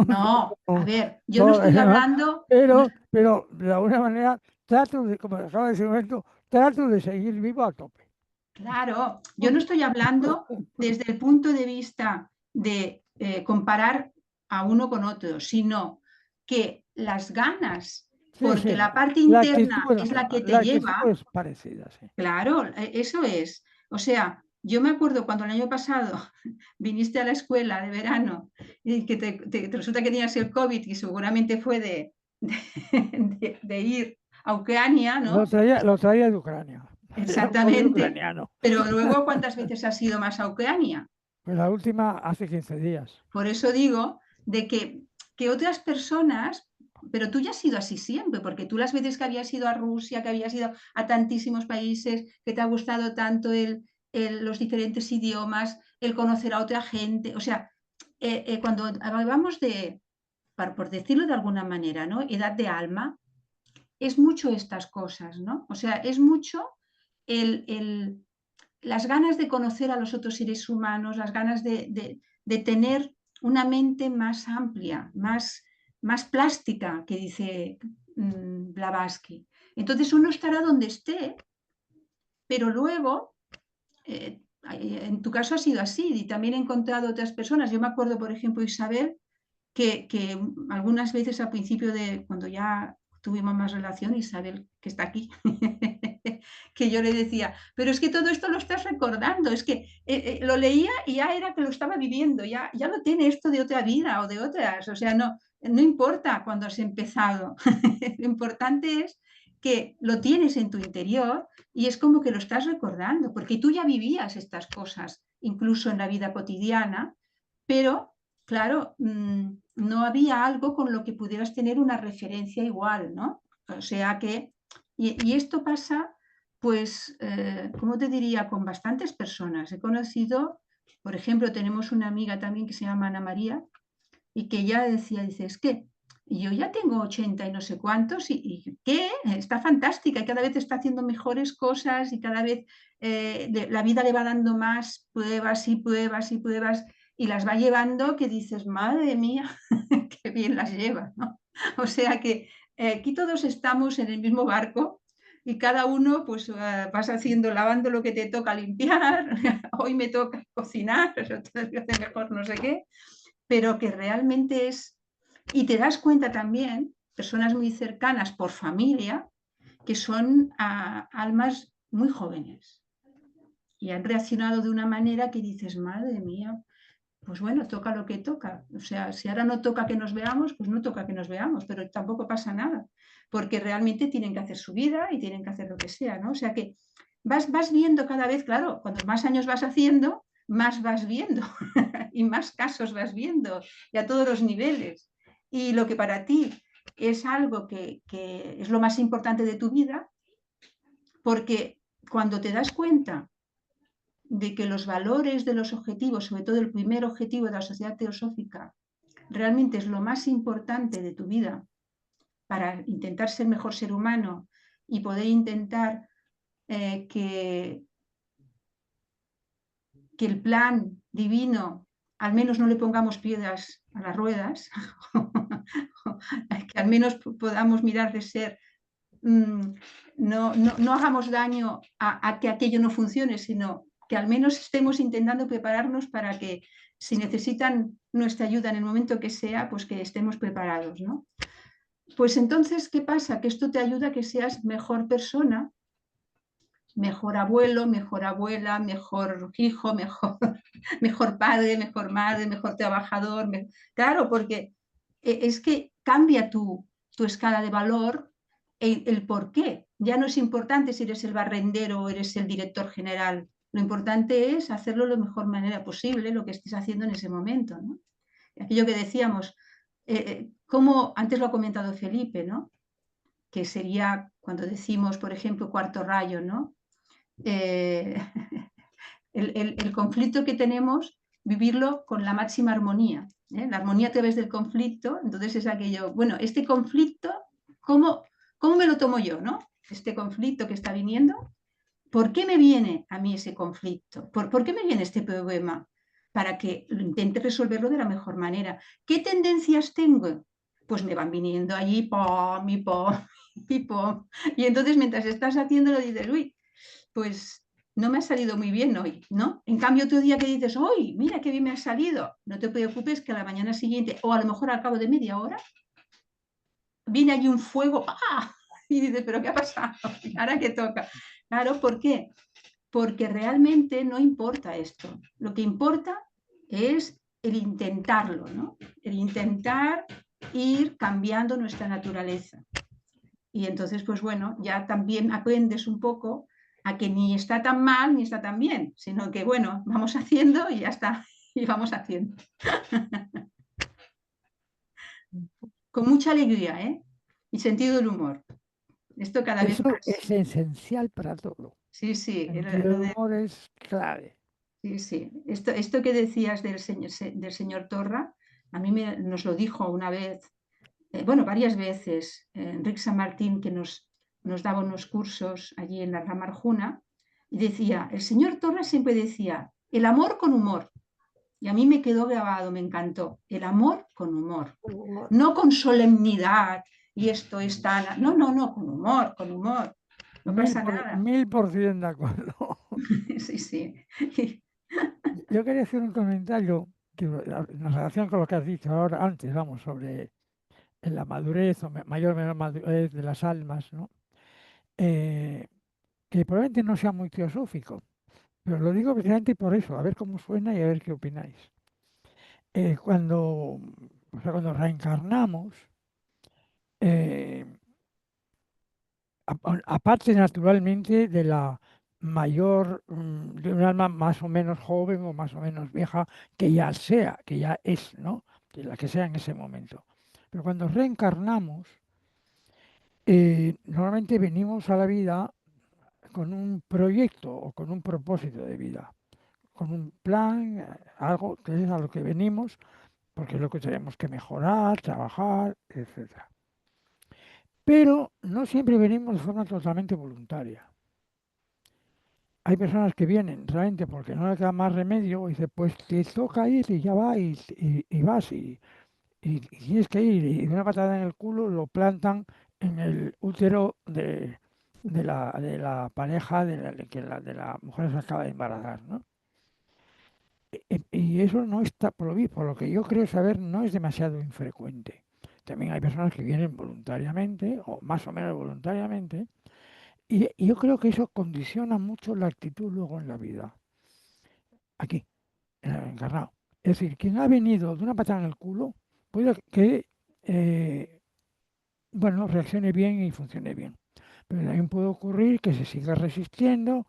No, a ver, yo no estoy hablando... Pero de alguna manera trato de, como acabo de decir un momento, trato de seguir vivo a tope. Claro, yo no estoy hablando desde el punto de vista de comparar a uno con otro, sino que las ganas, porque la parte interna es la que te lleva. Es parecida, sí. Claro, eso es. O sea, yo me acuerdo cuando el año pasado viniste a la escuela de verano y que resulta que tenías el COVID y seguramente fue de ir a Ucrania, ¿no? Lo traía de Ucrania. Exactamente. Pero luego, ¿cuántas veces has ido más a Ucrania? Pues la última hace 15 días. Por eso digo de que otras personas, pero tú ya has sido así siempre, porque tú las veces que habías ido a Rusia, que habías ido a tantísimos países, que te ha gustado tanto los diferentes idiomas, el conocer a otra gente, o sea, cuando hablamos de, por decirlo de alguna manera, ¿no? Edad de alma, es mucho estas cosas, ¿no? O sea, es mucho las ganas de conocer a los otros seres humanos, las ganas de tener una mente más amplia, más plástica, que dice Blavatsky. Entonces uno estará donde esté, pero luego, en tu caso ha sido así, y también he encontrado otras personas. Yo me acuerdo, por ejemplo, Isabel, que algunas veces al principio de cuando ya tuvimos más relación, Isabel, que está aquí, que yo le decía, pero es que todo esto lo estás recordando, es que lo leía y ya era que lo estaba viviendo, ya lo tiene esto de otra vida o de otras, o sea, no importa cuando has empezado, lo importante es que lo tienes en tu interior y es como que lo estás recordando, porque tú ya vivías estas cosas, incluso en la vida cotidiana, pero claro, no había algo con lo que pudieras tener una referencia igual, ¿no? O sea que, y esto pasa, pues, ¿cómo te diría? Con bastantes personas. He conocido, por ejemplo, tenemos una amiga también que se llama Ana María, y que ella decía, dice, es que yo ya tengo 80 y no sé cuántos, y ¿qué? Está fantástica, y cada vez está haciendo mejores cosas, y cada vez la vida le va dando más pruebas y pruebas y pruebas, y las va llevando que dices, madre mía, qué bien las lleva, ¿no? O sea que aquí todos estamos en el mismo barco y cada uno pues vas haciendo, lavando lo que te toca limpiar, hoy me toca cocinar, otras veces mejor no sé qué, pero que realmente es, y te das cuenta también, personas muy cercanas por familia, que son almas muy jóvenes y han reaccionado de una manera que dices, madre mía, pues bueno, toca lo que toca. O sea, si ahora no toca que nos veamos, pues no toca que nos veamos, pero tampoco pasa nada, porque realmente tienen que hacer su vida y tienen que hacer lo que sea, ¿no? O sea que vas viendo cada vez, claro, cuantos más años vas haciendo, más vas viendo y más casos vas viendo y a todos los niveles. Y lo que para ti es algo que es lo más importante de tu vida, porque cuando te das cuenta de que los valores de los objetivos, sobre todo el primer objetivo de la sociedad teosófica, realmente es lo más importante de tu vida para intentar ser mejor ser humano y poder intentar que el plan divino al menos no le pongamos piedras a las ruedas, que al menos podamos mirar de ser, no hagamos daño a que aquello no funcione, sino que al menos estemos intentando prepararnos para que si necesitan nuestra ayuda en el momento que sea, pues que estemos preparados, ¿no? Pues entonces, ¿qué pasa? Que esto te ayuda a que seas mejor persona, mejor abuelo, mejor abuela, mejor hijo, mejor padre, mejor madre, mejor trabajador. Claro, porque es que cambia tu escala de valor, el por qué. Ya no es importante si eres el barrendero o eres el director general Lo importante es hacerlo de la mejor manera posible, lo que estés haciendo en ese momento, ¿no? Aquello que decíamos, como antes lo ha comentado Felipe, ¿no? Que sería cuando decimos, por ejemplo, cuarto rayo, ¿no? El conflicto que tenemos, vivirlo con la máxima armonía. La armonía a través del conflicto, entonces es aquello, bueno, este conflicto, ¿cómo me lo tomo yo, no? Este conflicto que está viniendo, ¿por qué me viene a mí ese conflicto? ¿Por qué me viene este problema? Para que lo intente resolverlo de la mejor manera. ¿Qué tendencias tengo? Pues me van viniendo allí, pom, y pom, y pom. Y entonces mientras estás haciéndolo dices, uy, pues no me ha salido muy bien hoy, ¿no? En cambio, otro día que dices, uy, mira qué bien me ha salido, no te preocupes que a la mañana siguiente, o a lo mejor al cabo de media hora, viene allí un fuego, ¡ah! Y dices, ¿pero qué ha pasado? ¿Ahora qué toca? Claro, ¿por qué? Porque realmente no importa esto. Lo que importa es el intentarlo, ¿no? El intentar ir cambiando nuestra naturaleza. Y entonces, pues bueno, ya también aprendes un poco a que ni está tan mal ni está tan bien, sino que bueno, vamos haciendo y ya está, y vamos haciendo. Con mucha alegría, ¿eh? Y sentido del humor. Esto cada vez Eso más. es esencial para todo. Sí, sí, El sentido del humor es clave. sí, sí. Esto que decías del señor Torra, a mí nos lo dijo una vez, bueno, varias veces, Enrique San Martín, que nos daba unos cursos allí en la Rama Arjuna, y decía, el señor Torra siempre decía, el amor con humor. Y a mí me quedó grabado, me encantó, el amor con humor. No con solemnidad y esto es tan... No, no, no, con humor, con humor. No pasa nada. 1000% de acuerdo. Sí, sí. Yo quería hacer un comentario en relación con lo que has dicho ahora, antes, vamos, sobre la madurez o mayor o menor madurez de las almas, ¿no? Que probablemente no sea muy teosófico, pero lo digo precisamente por eso, a ver cómo suena y a ver qué opináis. Cuando reencarnamos, eh, aparte naturalmente de la de un alma más o menos joven o más o menos vieja, que ya es, ¿no? De la que sea en ese momento. Pero cuando reencarnamos, normalmente venimos a la vida con un proyecto o con un propósito de vida, con un plan, algo que es a lo que venimos, porque es lo que tenemos que mejorar, trabajar, etcétera. Pero no siempre venimos de forma totalmente voluntaria. Hay personas que vienen realmente porque no le queda más remedio y dice, pues te toca ir y ya va y vas y tienes que ir y de una patada en el culo lo plantan en el útero de la pareja de la mujer que se acaba de embarazar, ¿no? Y eso no está, por lo que yo creo saber, no es demasiado infrecuente. También hay personas que vienen voluntariamente o más o menos voluntariamente y yo creo que eso condiciona mucho la actitud luego en la vida, aquí, en el encarnado. Es decir, quien ha venido de una patada en el culo puede que, bueno, reaccione bien y funcione bien. Pero también puede ocurrir que se siga resistiendo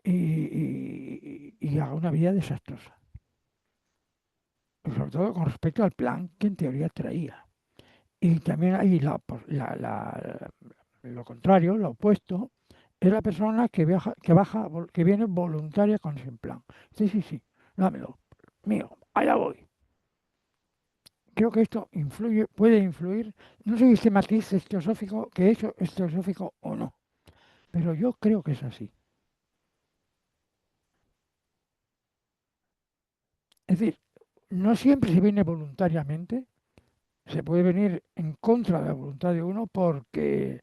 y haga una vida desastrosa. Sobre todo con respecto al plan que en teoría traía. Y también hay lo contrario, lo opuesto, es la persona que viene voluntaria con ese plan. Sí, sí, sí, dámelo, mío, allá voy. Creo que esto puede influir, no sé si este matiz es teosófico, que eso es teosófico o no, pero yo creo que es así. Es decir, no siempre se viene voluntariamente, se puede venir en contra de la voluntad de uno porque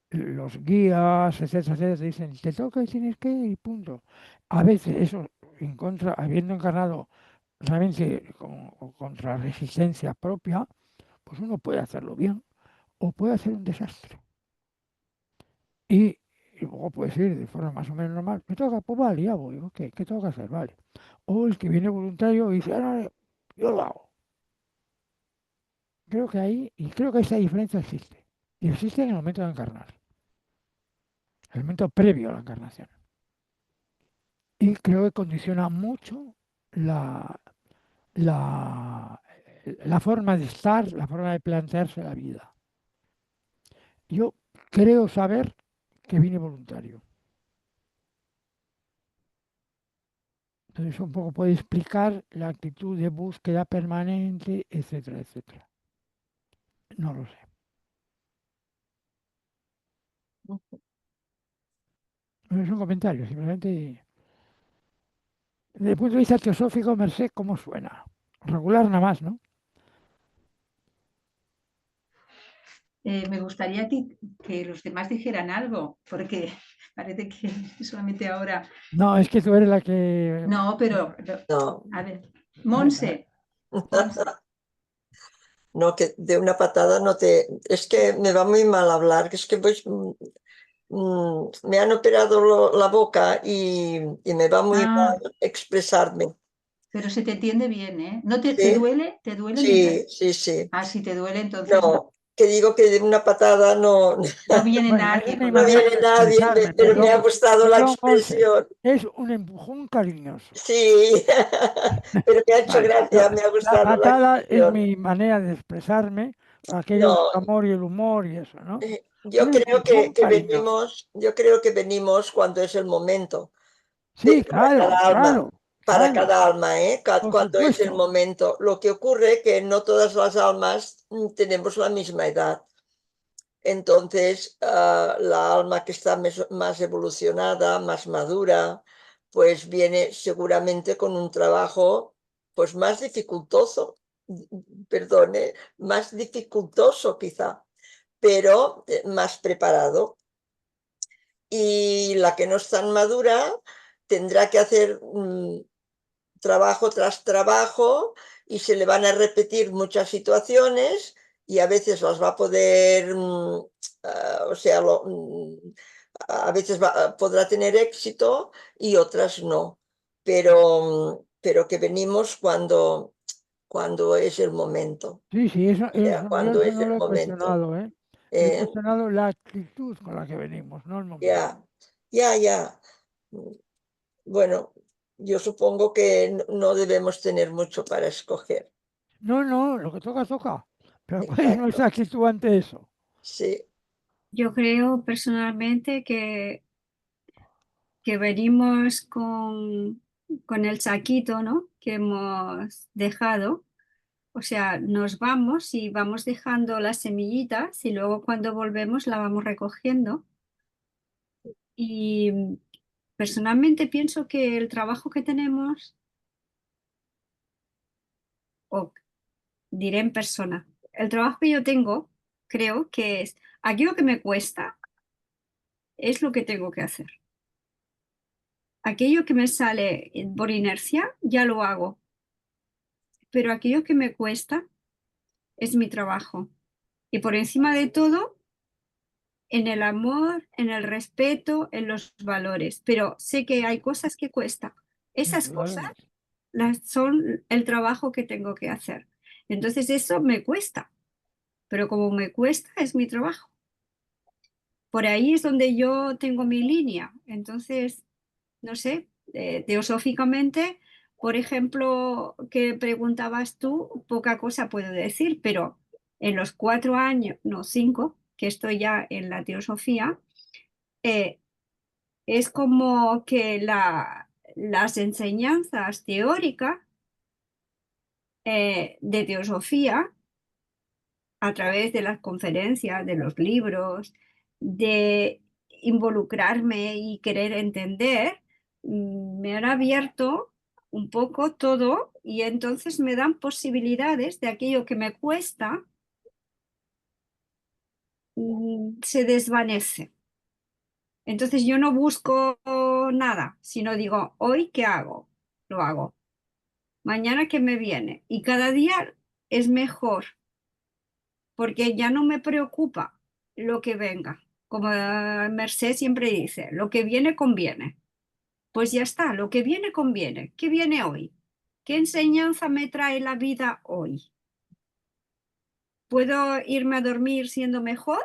los guías, etcétera, etcétera, te dicen, te toca y tienes que ir, y punto. A veces eso, habiendo encarnado realmente contra resistencia propia, pues uno puede hacerlo bien o puede hacer un desastre. Y luego puede ir de forma más o menos normal, me toca, pues vale, ya voy, ok, ¿qué tengo que hacer? Vale. O el que viene voluntario y dice, no, yo lo hago. Creo que esa diferencia existe. Y existe en el momento de encarnar, el momento previo a la encarnación. y creo que condiciona mucho la, la, la forma de estar, la forma de plantearse la vida. Yo creo saber que vine voluntario. Entonces eso un poco puede explicar la actitud de búsqueda permanente, etcétera, etcétera. No lo sé. No es un comentario, simplemente desde el punto de vista teosófico, Merced, ¿cómo suena? Regular nada más, ¿no? Me gustaría que los demás dijeran algo, porque parece que solamente ahora. No, es que tú eres la que... No, pero No, a ver, Monse, no, que de una patada no te... Es que me va muy mal hablar, que es que pues, me han operado la boca y me va muy ah, mal expresarme. pero se te entiende bien, ¿eh? ¿No te ¿Sí? duele? ¿Te duele mientras? Sí, sí, sí. Ah, si te duele, entonces no, No, que digo que de una patada no, no viene Bueno, esa nadie es mi con lo no manera cual. viene de nadie, expresarme, pero me ha gustado la perdón, Monse, expresión. es un empujón cariñoso. Sí, pero me ha hecho Vale, no, gracia, me ha la gustado la patada es expresión. mi manera de expresarme, aquello del No, amor y el humor y eso, ¿no? yo Un creo empujón cariñoso. yo creo que venimos cuando es el momento Sí, para claro, cada alma, claro, claro, ¿eh? por Cuando es el supuesto. momento. Lo que ocurre que no todas las almas tenemos la misma edad. Entonces, la alma que está más evolucionada, más madura, pues viene seguramente con un trabajo pues más dificultoso, perdone, más dificultoso quizá, pero más preparado. Y la que no es tan madura tendrá que hacer trabajo tras trabajo y se le van a repetir muchas situaciones y a veces las va a poder, o sea, a veces podrá tener éxito y otras no, pero que venimos cuando es el momento, Sí, sí, o sea, yo cuando eso es no el lo he momento. cuestionado, ¿eh? Yo he Eh, cuestionado la actitud con la que venimos, no el momento. ya, ya. Bueno, yo supongo que no debemos tener mucho para escoger. No, no, lo que toca, toca. Pero ¿cuál es nuestra Exacto. actitud ante eso? Sí, Yo creo personalmente que venimos con el saquito, ¿no? Que hemos dejado. O sea, nos vamos y vamos dejando las semillitas y luego cuando volvemos la vamos recogiendo. Y personalmente pienso que el trabajo que tenemos, o diré en persona, el trabajo que yo tengo, creo que es aquello que me cuesta, es lo que tengo que hacer. Aquello que me sale por inercia, ya lo hago, pero aquello que me cuesta es mi trabajo. Y por encima de todo, en el amor, en el respeto, en los valores. Pero sé que hay cosas que cuestan. Esas cosas Indudablemente. son el trabajo que tengo que hacer. Entonces eso me cuesta, pero como me cuesta es mi trabajo. Por ahí es donde yo tengo mi línea. Entonces, no sé, teosóficamente, por ejemplo, que preguntabas tú, poca cosa puedo decir, pero en los 4 años, no 5, que estoy ya en la teosofía, eh, es como que las enseñanzas teóricas de teosofía, a través de las conferencias, de los libros, de involucrarme y querer entender, me han abierto un poco todo y entonces me dan posibilidades de aquello que me cuesta, se desvanece. Entonces yo no busco nada, sino digo, hoy qué hago, lo hago. Mañana qué me viene. Y cada día es mejor porque ya no me preocupa lo que venga. Como Merced siempre dice, lo que viene conviene. Pues ya está, lo que viene conviene. ¿Qué viene hoy? ¿Qué enseñanza me trae la vida hoy? ¿Puedo irme a dormir siendo mejor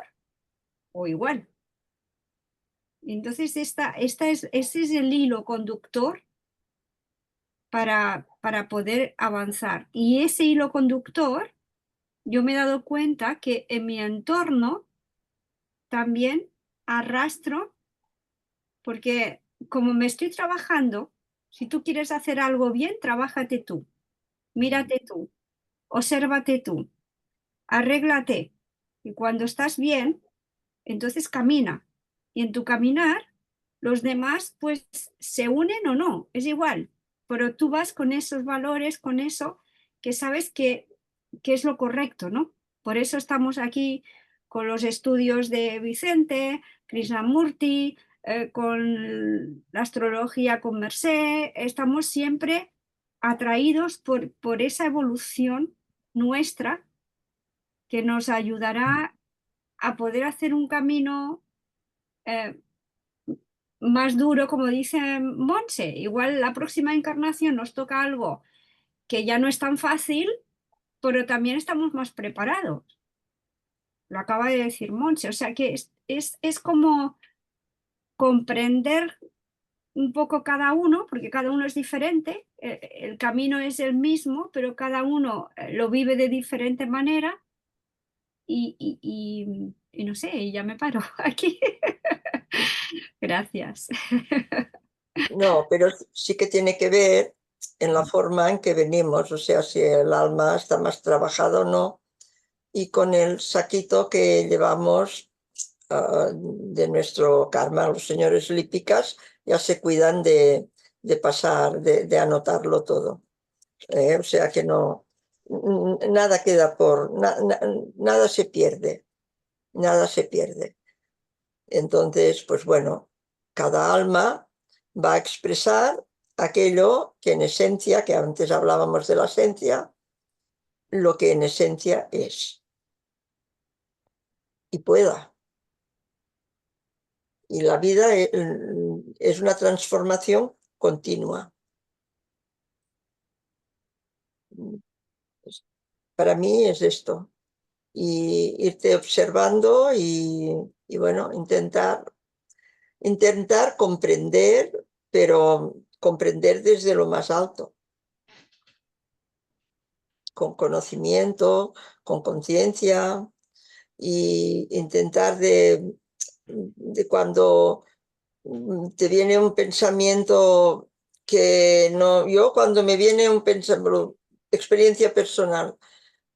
o igual? Entonces, ese es el hilo conductor para poder avanzar. Y ese hilo conductor, yo me he dado cuenta que en mi entorno también arrastro, porque como me estoy trabajando, si tú quieres hacer algo bien, trabájate tú, mírate tú, obsérvate tú, arréglate. Y cuando estás bien, entonces camina. Y en tu caminar, los demás pues se unen o no, es igual. Pero tú vas con esos valores, con eso que sabes que es lo correcto, ¿no? Por eso estamos aquí con los estudios de Vicente, Krishnamurti, con la astrología con Mercé, estamos siempre atraídos por esa evolución nuestra que nos ayudará a poder hacer un camino eh, más duro, como dice Monse. Igual la próxima encarnación nos toca algo que ya no es tan fácil, pero también estamos más preparados. Lo acaba de decir Monse. O sea que es como comprender un poco cada uno, porque cada uno es diferente, el camino es el mismo, pero cada uno lo vive de diferente manera y no sé, ya me paro aquí. Gracias. No, pero sí que tiene que ver en la forma en que venimos, o sea, si el alma está más trabajada o no, y con el saquito que llevamos de nuestro karma. Los señores lípicas ya se cuidan de pasar, de anotarlo todo. O sea que no, nada queda nada se pierde, nada se pierde. Entonces, pues bueno, cada alma va a expresar aquello que en esencia, que antes hablábamos de la esencia, lo que en esencia es. Y pueda. Y la vida es una transformación continua. Para mí es esto. Y irte observando y bueno, intentar comprender, pero comprender desde lo más alto, con conocimiento, con conciencia, e intentar de cuando te viene un pensamiento que no, yo cuando me viene un pensamiento, experiencia personal,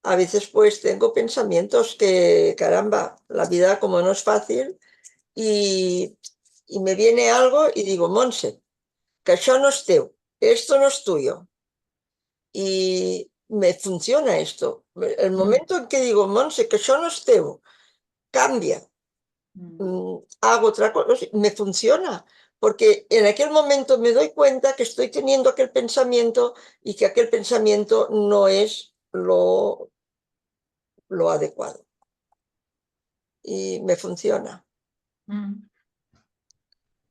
a veces pues tengo pensamientos que, caramba, la vida como no es fácil y me viene algo y digo, Montse, que això no és teu, esto no es tuyo. Y me funciona esto. El momento en que digo, Montse, que això no és teu, cambia. Hago otra cosa, me funciona, porque en aquel momento me doy cuenta que estoy teniendo aquel pensamiento y que aquel pensamiento no es lo adecuado. Y me funciona.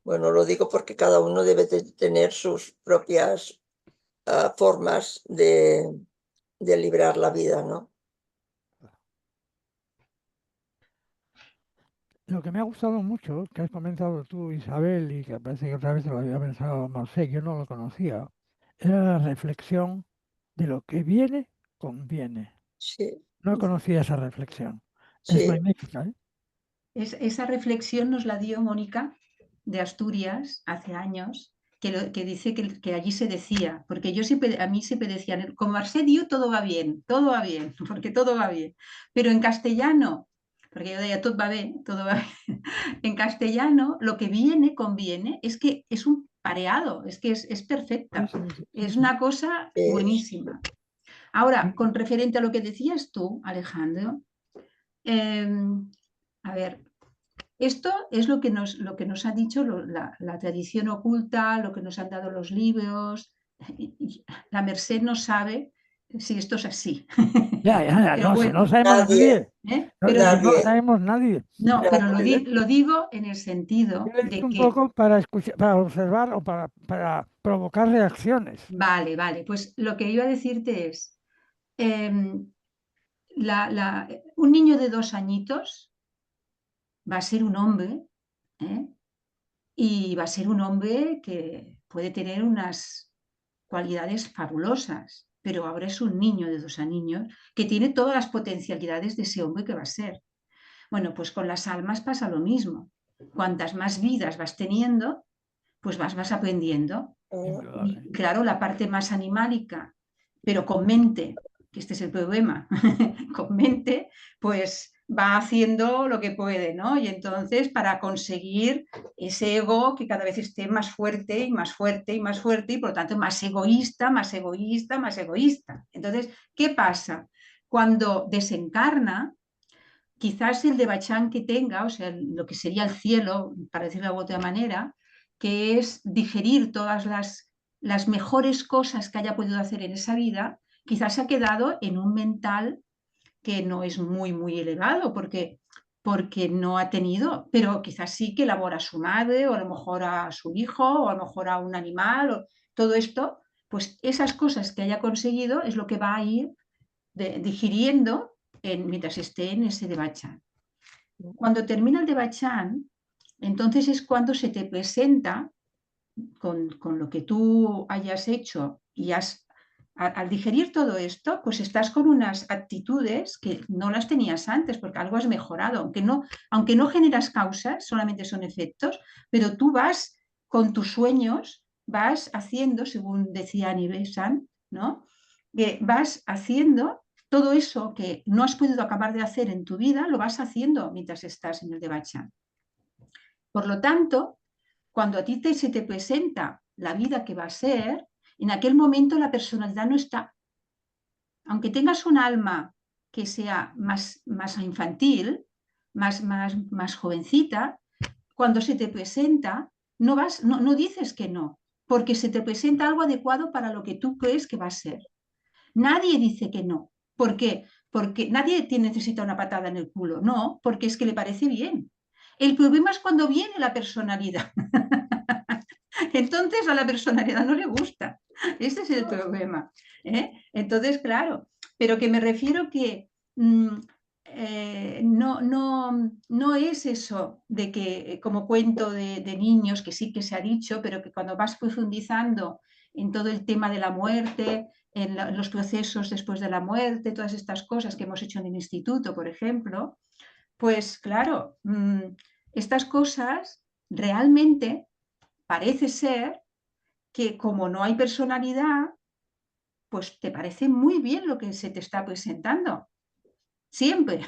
Bueno, lo digo porque cada uno debe de tener sus propias formas de librar la vida, ¿no? Lo que me ha gustado mucho, que has comentado tú, Isabel, y que parece que otra vez lo había pensado Marcé, yo no lo conocía, era la reflexión de lo que viene, conviene. Sí, No conocía esa reflexión. Es sí, magnífica, ¿eh? Esa reflexión nos la dio Mónica de Asturias hace años, que dice que allí se decía, porque a mí siempre decían, con Marcé dio todo va bien, porque todo va bien. Pero en castellano, porque yo decía, todo va bien, todo va bien. En castellano, lo que viene, conviene, es que es un pareado, es que es perfecta. Es una cosa buenísima. Ahora, con referente a lo que decías tú, Alejandro, a ver, esto es lo que nos ha dicho la tradición oculta, lo que nos han dado los libros. La Merced no sabe si esto es así. Ya, Pero no, si bueno, no sabemos nadie, nadie. pero Si no nadie. sabemos nadie. no, pero nadie. lo digo en el sentido Yo he de dicho un que, poco para escuchar, para observar o para provocar reacciones. vale, pues lo que iba a decirte es, em, un niño de 2 añitos va a ser un hombre, ¿eh? y va a ser un hombre que puede tener unas cualidades fabulosas, pero ahora es un niño de 2 años que tiene todas las potencialidades de ese hombre que va a ser. Bueno, pues con las almas pasa lo mismo. Cuantas más vidas vas teniendo, pues vas aprendiendo. Indudable. Y claro, la parte más animálica, pero con mente, que este es el problema, con mente, pues va haciendo lo que puede, ¿no? Y entonces para conseguir ese ego que cada vez esté más fuerte y más fuerte y más fuerte y por lo tanto más egoísta, más egoísta, más egoísta. Entonces, ¿qué pasa? Cuando desencarna, quizás el devachán que tenga, o sea, lo que sería el cielo, para decirlo de otra manera, que es digerir todas las mejores cosas que haya podido hacer en esa vida, quizás se ha quedado en un mental que no es muy, muy elevado, porque no ha tenido, pero quizás sí que elabora a su madre, o a lo mejor a su hijo, o a lo mejor a un animal, o todo esto, pues esas cosas que haya conseguido es lo que va a ir digiriendo mientras esté en ese devachán. Cuando termina el devachán, entonces es cuando se te presenta con lo que tú hayas hecho y al digerir todo esto, pues estás con unas actitudes que no las tenías antes, porque algo has mejorado, aunque no generas causas, solamente son efectos, pero tú vas con tus sueños, vas haciendo, según decía Nivesan, ¿no? Que vas haciendo todo eso que no has podido acabar de hacer en tu vida, lo vas haciendo mientras estás en el devachán. Por lo tanto, cuando a ti se te presenta la vida que va a ser, en aquel momento la personalidad no está. Aunque tengas un alma que sea más infantil, más jovencita, cuando se te presenta, no dices que no, porque se te presenta algo adecuado para lo que tú crees que va a ser. Nadie dice que no. ¿Por qué? Porque nadie necesita una patada en el culo. No, porque es que le parece bien. El problema es cuando viene la personalidad. Entonces a la personalidad no le gusta. Ese es el problema. Entonces, claro, pero que me refiero que no es eso de que, como cuento de niños, que sí que se ha dicho, pero que cuando vas profundizando en todo el tema de la muerte, en los procesos después de la muerte, todas estas cosas que hemos hecho en el instituto, por ejemplo, pues claro, estas cosas realmente parece ser que como no hay personalidad, pues te parece muy bien lo que se te está presentando. Siempre.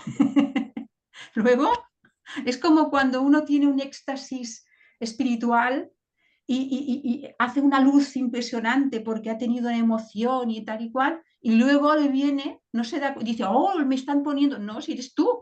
Luego, es como cuando uno tiene un éxtasis espiritual y hace una luz impresionante porque ha tenido una emoción y tal y cual, y luego le viene, no se da, dice, oh, me están poniendo, no, si eres tú.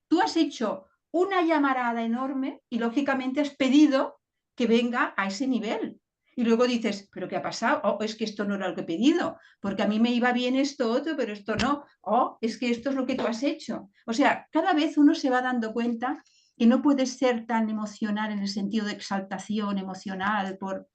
Tú has hecho una llamarada enorme y lógicamente has pedido que venga a ese nivel. Y luego dices, ¿pero qué ha pasado? Oh, es que esto no era lo que he pedido, porque a mí me iba bien esto otro, pero esto no. Oh, es que esto es lo que tú has hecho. O sea, cada vez uno se va dando cuenta que no puedes ser tan emocional en el sentido de exaltación emocional por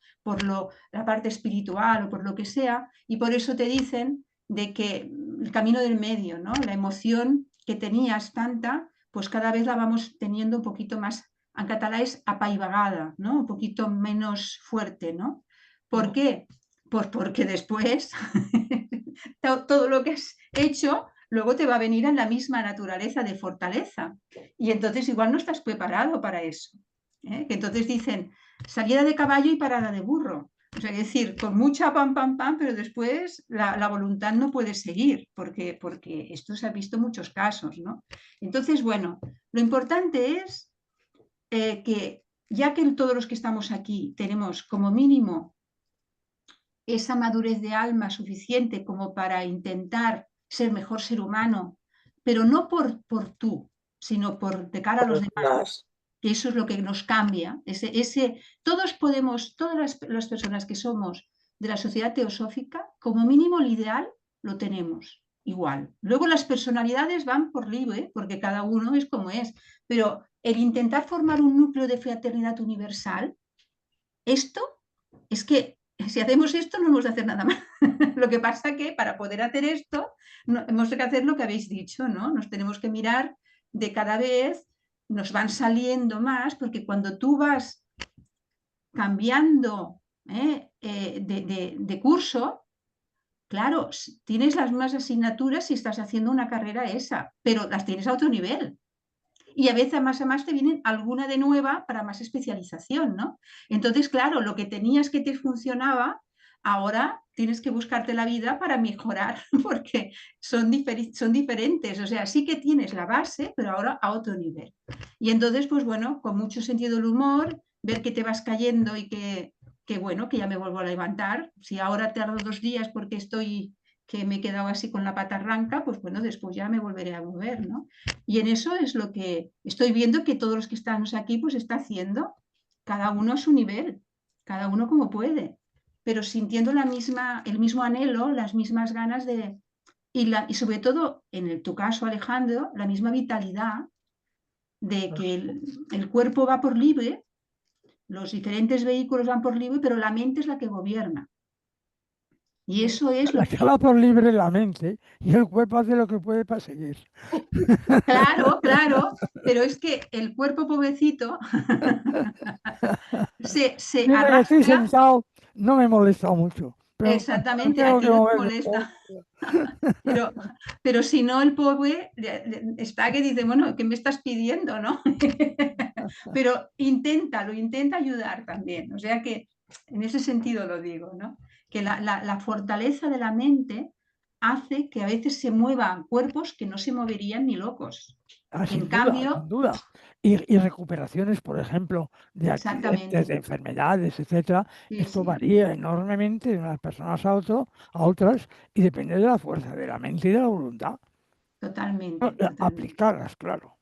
la parte espiritual o por lo que sea, y por eso te dicen de que el camino del medio, ¿no? La emoción que tenías tanta, pues cada vez la vamos teniendo un poquito más, en catalán es apaivagada, ¿no? Un poquito menos fuerte, ¿no? ¿Por qué? Pues porque después todo lo que has hecho luego te va a venir en la misma naturaleza de fortaleza. Y entonces igual no estás preparado para eso. Que entonces dicen salida de caballo y parada de burro. O sea, es decir, con mucha pam, pam, pam, pero después la voluntad no puede seguir, porque esto se ha visto en muchos casos, ¿no? Entonces, bueno, lo importante es que ya que todos los que estamos aquí tenemos como mínimo esa madurez de alma suficiente como para intentar ser mejor ser humano, pero no por tú, sino de cara a los demás, que eso es lo que nos cambia. Todos podemos, todas las personas que somos de la sociedad teosófica, como mínimo el ideal lo tenemos igual. Luego las personalidades van por libre, porque cada uno es como es, pero el intentar formar un núcleo de fraternidad universal, esto es que si hacemos esto no hemos de hacer nada más. Lo que pasa que para poder hacer esto hemos de hacer lo que habéis dicho, ¿no? Nos tenemos que mirar de cada vez, nos van saliendo más, porque cuando tú vas cambiando de curso, claro, tienes las mismas asignaturas si estás haciendo una carrera esa, pero las tienes a otro nivel. Y a veces más a más te vienen alguna de nueva para más especialización, ¿no? Entonces, claro, lo que tenías que te funcionaba, ahora tienes que buscarte la vida para mejorar, porque son diferentes. O sea, sí que tienes la base, pero ahora a otro nivel. Y entonces, pues bueno, con mucho sentido del humor, ver que te vas cayendo y que bueno, que ya me vuelvo a levantar. Si ahora tardo 2 días porque que me he quedado así con la pata arranca, pues bueno, después ya me volveré a mover, ¿no? Y en eso es lo que estoy viendo que todos los que estamos aquí pues está haciendo, cada uno a su nivel, cada uno como puede, pero sintiendo el mismo anhelo, las mismas ganas y sobre todo, tu caso, Alejandro, la misma vitalidad de que el cuerpo va por libre, los diferentes vehículos van por libre, pero la mente es la que gobierna. Y eso es La lo que que... va por libre la mente y el cuerpo hace lo que puede para seguir. Claro, claro, pero es que el cuerpo pobrecito se Mientras que estoy arrastra. sentado, no me molesta mucho. Pero cuando me Exactamente, a tengo ti que no te mover, molesta, pero si no, el pobre está que dice, bueno, ¿qué me estás pidiendo, no? Pero intenta ayudar también, o sea que en ese sentido lo digo, ¿no? Que la fortaleza de la mente hace que a veces se muevan cuerpos que no se moverían ni locos. En sin duda, sin cambio, duda. Y recuperaciones, por ejemplo, de accidentes, de exactamente, enfermedades, etcétera. sí, Esto sí, varía enormemente de unas personas a otras y depende de la fuerza de la mente y de la voluntad. totalmente, totalmente. Aplicarlas, claro.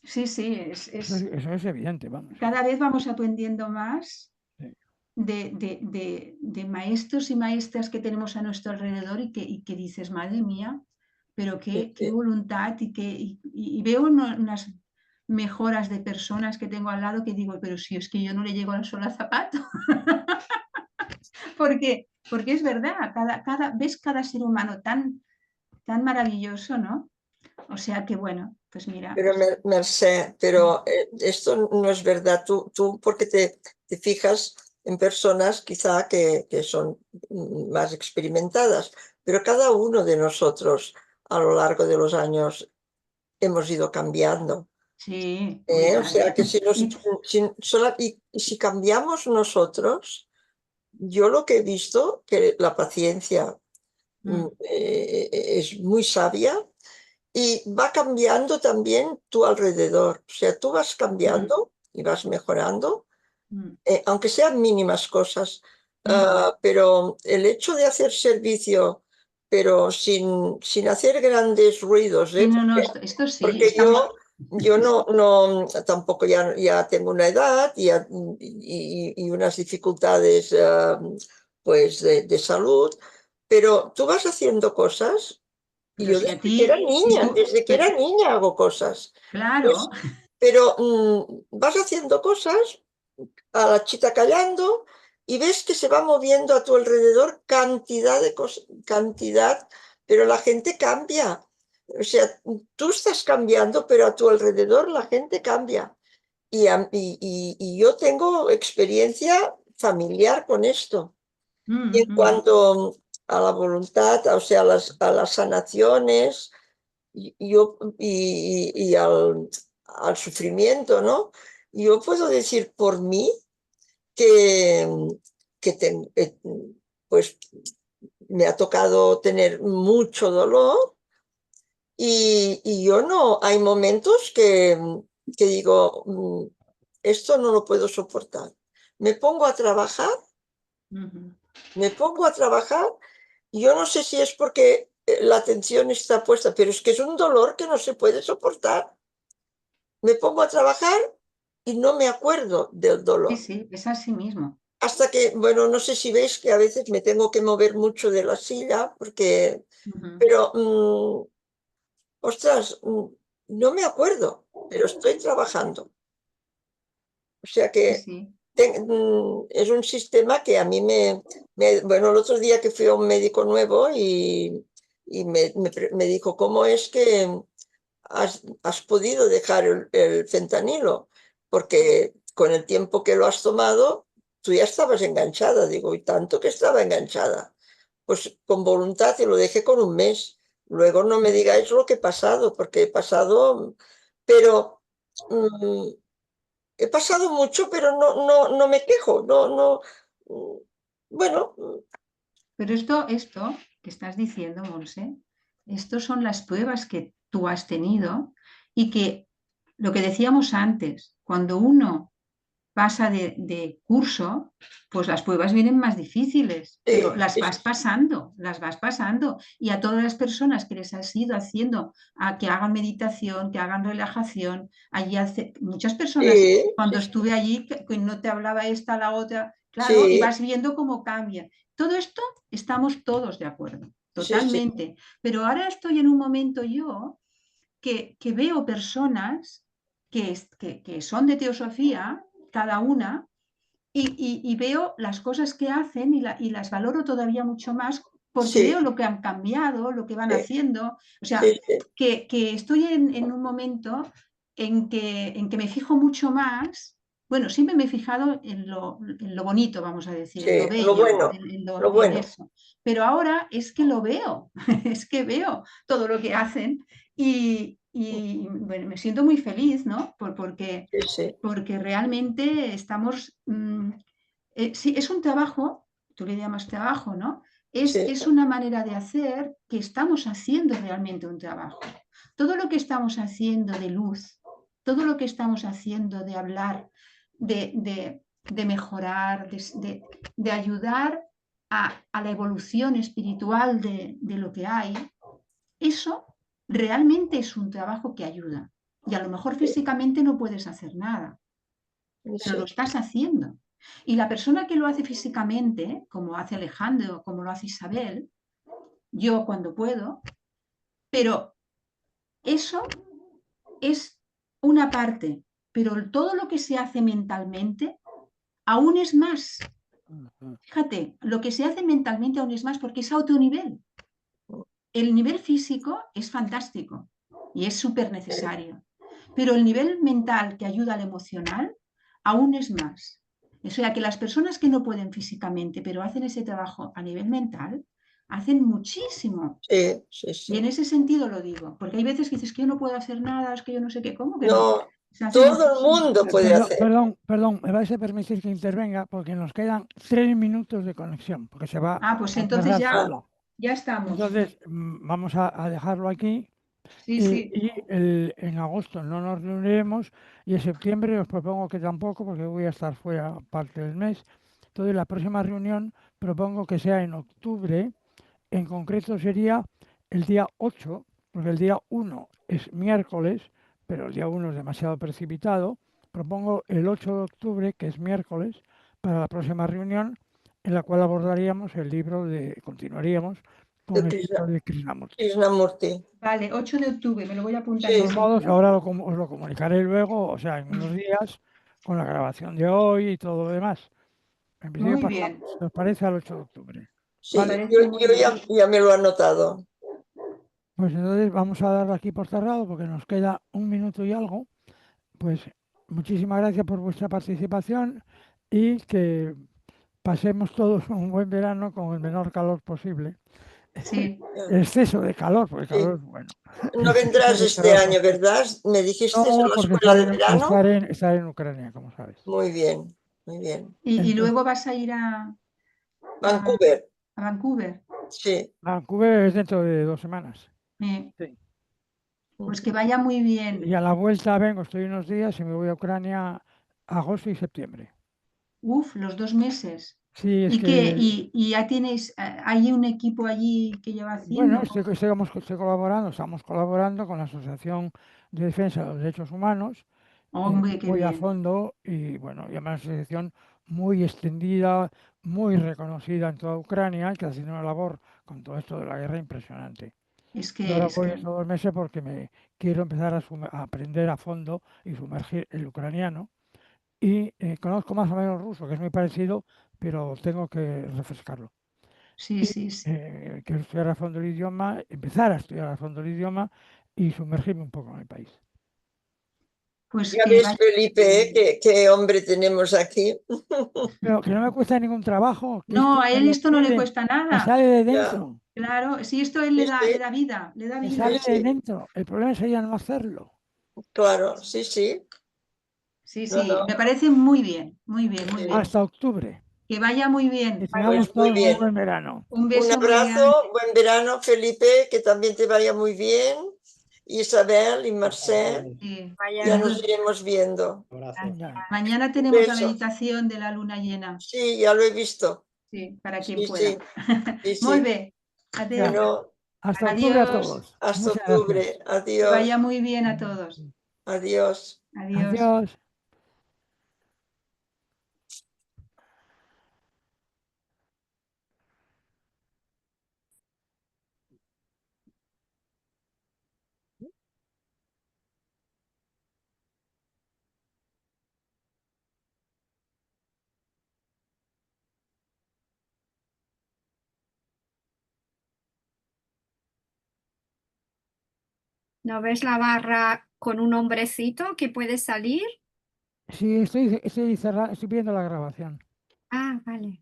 Sí, sí, Eso es evidente, vamos. cada vez vamos aprendiendo más Sí. de maestros y maestras que tenemos a nuestro alrededor y que dices, madre mía, pero qué voluntad y veo unas mejoras de personas que tengo al lado que digo, pero si es que yo no le llego al sola zapato. Porque es verdad, ves cada ser humano tan maravilloso, ¿no? O sea que bueno, pues mira. Pero Mercè, pero esto no es verdad. Tú porque te fijas en personas quizá que son más experimentadas, pero cada uno de nosotros a lo largo de los años hemos ido cambiando. Sí, O sea que si cambiamos nosotros, yo lo que he visto, que la paciencia es muy sabia y va cambiando también tu alrededor. O sea, tú vas cambiando y vas mejorando, aunque sean mínimas cosas, pero el hecho de hacer servicio, pero sin hacer grandes ruidos, Sí, no, esto sí, porque estamos... yo no tampoco ya tengo una edad y unas dificultades pues de salud, pero tú vas haciendo cosas y Pero yo si a ti, si tú, desde que era niña hago cosas. claro, Pero vas haciendo cosas, a la chita callando, y ves que se va moviendo a tu alrededor cantidad de cosas, pero la gente cambia. O sea, tú estás cambiando, pero a tu alrededor la gente cambia. Y yo tengo experiencia familiar con esto. Y en cuanto a la voluntad, o sea, a las sanaciones y al sufrimiento, ¿no? Yo puedo decir por mí que, pues me ha tocado tener mucho dolor y yo no, hay momentos que digo, esto no lo puedo soportar. Me pongo a trabajar, y yo no sé si es porque la atención está puesta, pero es que es un dolor que no se puede soportar. Me pongo a trabajar y no me acuerdo del sí, dolor. sí, es así mismo. Hasta que, bueno, no sé si veis que a veces me tengo que mover mucho de la silla, pero, ostras, no me acuerdo, pero estoy trabajando. O sea Sí, que sí. es un sistema que a mí bueno, el otro día que fui a un médico nuevo y me dijo, ¿cómo es que has podido dejar el fentanilo? Porque con el tiempo que lo has tomado, tú ya estabas enganchada, digo, y tanto que estaba enganchada. Pues con voluntad y lo dejé con un mes. Luego no me digáis lo que he pasado, porque he pasado, pero he pasado mucho, pero no me quejo, bueno, Pero esto que estás diciendo, Monse, estos son las pruebas que tú has tenido y que lo que decíamos antes, cuando uno pasa de curso, pues las pruebas vienen más difíciles, pero las vas pasando, las vas pasando. Y a todas las personas que les has ido haciendo a que hagan meditación, que hagan relajación, allí muchas personas, cuando estuve allí, que no te hablaba esta, la otra, claro, y vas viendo cómo cambia. Todo esto estamos todos de acuerdo, totalmente. Pero ahora estoy en un momento yo que veo personas que son de teosofía, cada una, y veo las cosas que hacen y las valoro todavía mucho más porque veo lo que han cambiado, lo que van haciendo. O sea, que estoy en un momento en que me fijo mucho más. Bueno, siempre me he fijado en lo bonito, vamos a decir, en lo bello, bueno, en lo bueno. eso. Pero ahora es que lo veo, es que veo todo lo que hacen y bueno, me siento muy feliz, ¿no? Porque realmente estamos... sí, es un trabajo, tú le llamas trabajo, ¿no? Es una manera de hacer que estamos haciendo realmente un trabajo. Todo lo que estamos haciendo de luz, todo lo que estamos haciendo de hablar, de mejorar, de ayudar a la evolución espiritual de lo que hay, eso realmente es un trabajo que ayuda. Y a lo mejor físicamente no puedes hacer nada, pero lo estás haciendo. Y la persona que lo hace físicamente, como hace Alejandro, como lo hace Isabel, yo cuando puedo, pero eso es una parte, pero todo lo que se hace mentalmente aún es más. Fíjate, lo que se hace mentalmente aún es más porque es a otro nivel. El nivel físico es fantástico y es súper necesario, pero el nivel mental que ayuda al emocional aún es más. O sea que las personas que no pueden físicamente, pero hacen ese trabajo a nivel mental, hacen muchísimo. Y en ese sentido lo digo, porque hay veces que dices que yo no puedo hacer nada, es que yo no sé qué, ¿cómo que no? Todo el mundo puede hacer. Perdón, me vais a permitir que intervenga porque nos quedan 3 minutos de conexión, porque se va pues a entonces cerrar sola. ya estamos. Entonces, vamos a dejarlo aquí. Sí. Y en agosto no nos reuniremos y en septiembre os propongo que tampoco, porque voy a estar fuera parte del mes. Entonces, la próxima reunión propongo que sea en octubre. En concreto sería el día 8, porque el día 1 es miércoles, pero el día 1 es demasiado precipitado. Propongo el 8 de octubre, que es miércoles, para la próxima reunión, en la cual abordaríamos el libro continuaríamos con el libro de Krishnamurti. Vale, 8 de octubre, me lo voy a apuntar. De todos modos, ahora os lo comunicaré luego, o sea, en unos días, con la grabación de hoy y todo lo demás. En principio Muy bien. ¿os parece al 8 de octubre? Sí, ¿Vale? yo ya me lo he anotado. Pues entonces vamos a darlo aquí por cerrado porque nos queda 1 minuto y algo. Pues muchísimas gracias por vuestra participación y que pasemos todos un buen verano con el menor calor posible. Sí. Exceso de calor, porque el calor es bueno. No vendrás este año, ¿verdad? Me dijiste en la porque escuela de verano. estaré en Ucrania, como sabes. Muy bien, muy bien. Y luego vas a ir a Vancouver. Vancouver. Sí. Vancouver es dentro de 2 semanas. Sí. Pues que vaya muy bien. Y a la vuelta vengo, estoy unos días y me voy a Ucrania agosto y septiembre. Uf, los 2 meses. Sí, es ¿Y que... qué? ¿Y ya tienes, hay un equipo allí que lleva haciendo? Bueno, estamos colaborando con la Asociación de Defensa de los Derechos Humanos, Hombre, qué muy a bien. fondo y bueno, y además una asociación muy extendida, muy reconocida en toda Ucrania, que haciendo una labor con todo esto de la guerra impresionante. Es Yo ahora que, voy estos 2 meses porque me quiero empezar a aprender a fondo y sumergir el ucraniano. Y conozco más o menos ruso, que es muy parecido, pero tengo que refrescarlo. sí. Quiero estudiar a fondo el idioma, empezar a estudiar a fondo el idioma y sumergirme un poco en el país. Pues Ya que ves, vaya- Felipe, qué hombre tenemos aquí. Pero que no me cuesta ningún trabajo. Que No, esto a me él lo esto no le pide, cuesta me nada. sale de Ya. dentro. Claro, si esto a él Sí, le da, sí. le da vida, le da Me vida. sale Sí, de sí. dentro. El problema sería no hacerlo. Claro, sí, sí. Sí, No, sí, no. me parece muy bien, muy bien, muy Sí. bien. Hasta octubre. Que vaya muy Que bien. tengamos Pues muy todos un bien. buen verano. Un Un beso muy grande. abrazo, buen verano, Felipe, que también te vaya muy bien. Isabel y Marcel, Sí. ya nos iremos viendo. Abrazo. Venga. Mañana tenemos la beso. meditación de la luna llena. Sí, ya lo he visto. Sí, para quien Sí, pueda. sí, sí, sí. Muy bien. Adeu. Bueno, Hasta octubre a Adiós. todos. hasta Muchas gracias. octubre. Que Adiós. vaya muy bien a todos. Adiós. Adiós. Adiós. ¿No ves la barra con un hombrecito que puede salir? Sí, estoy viendo la grabación. Ah, vale.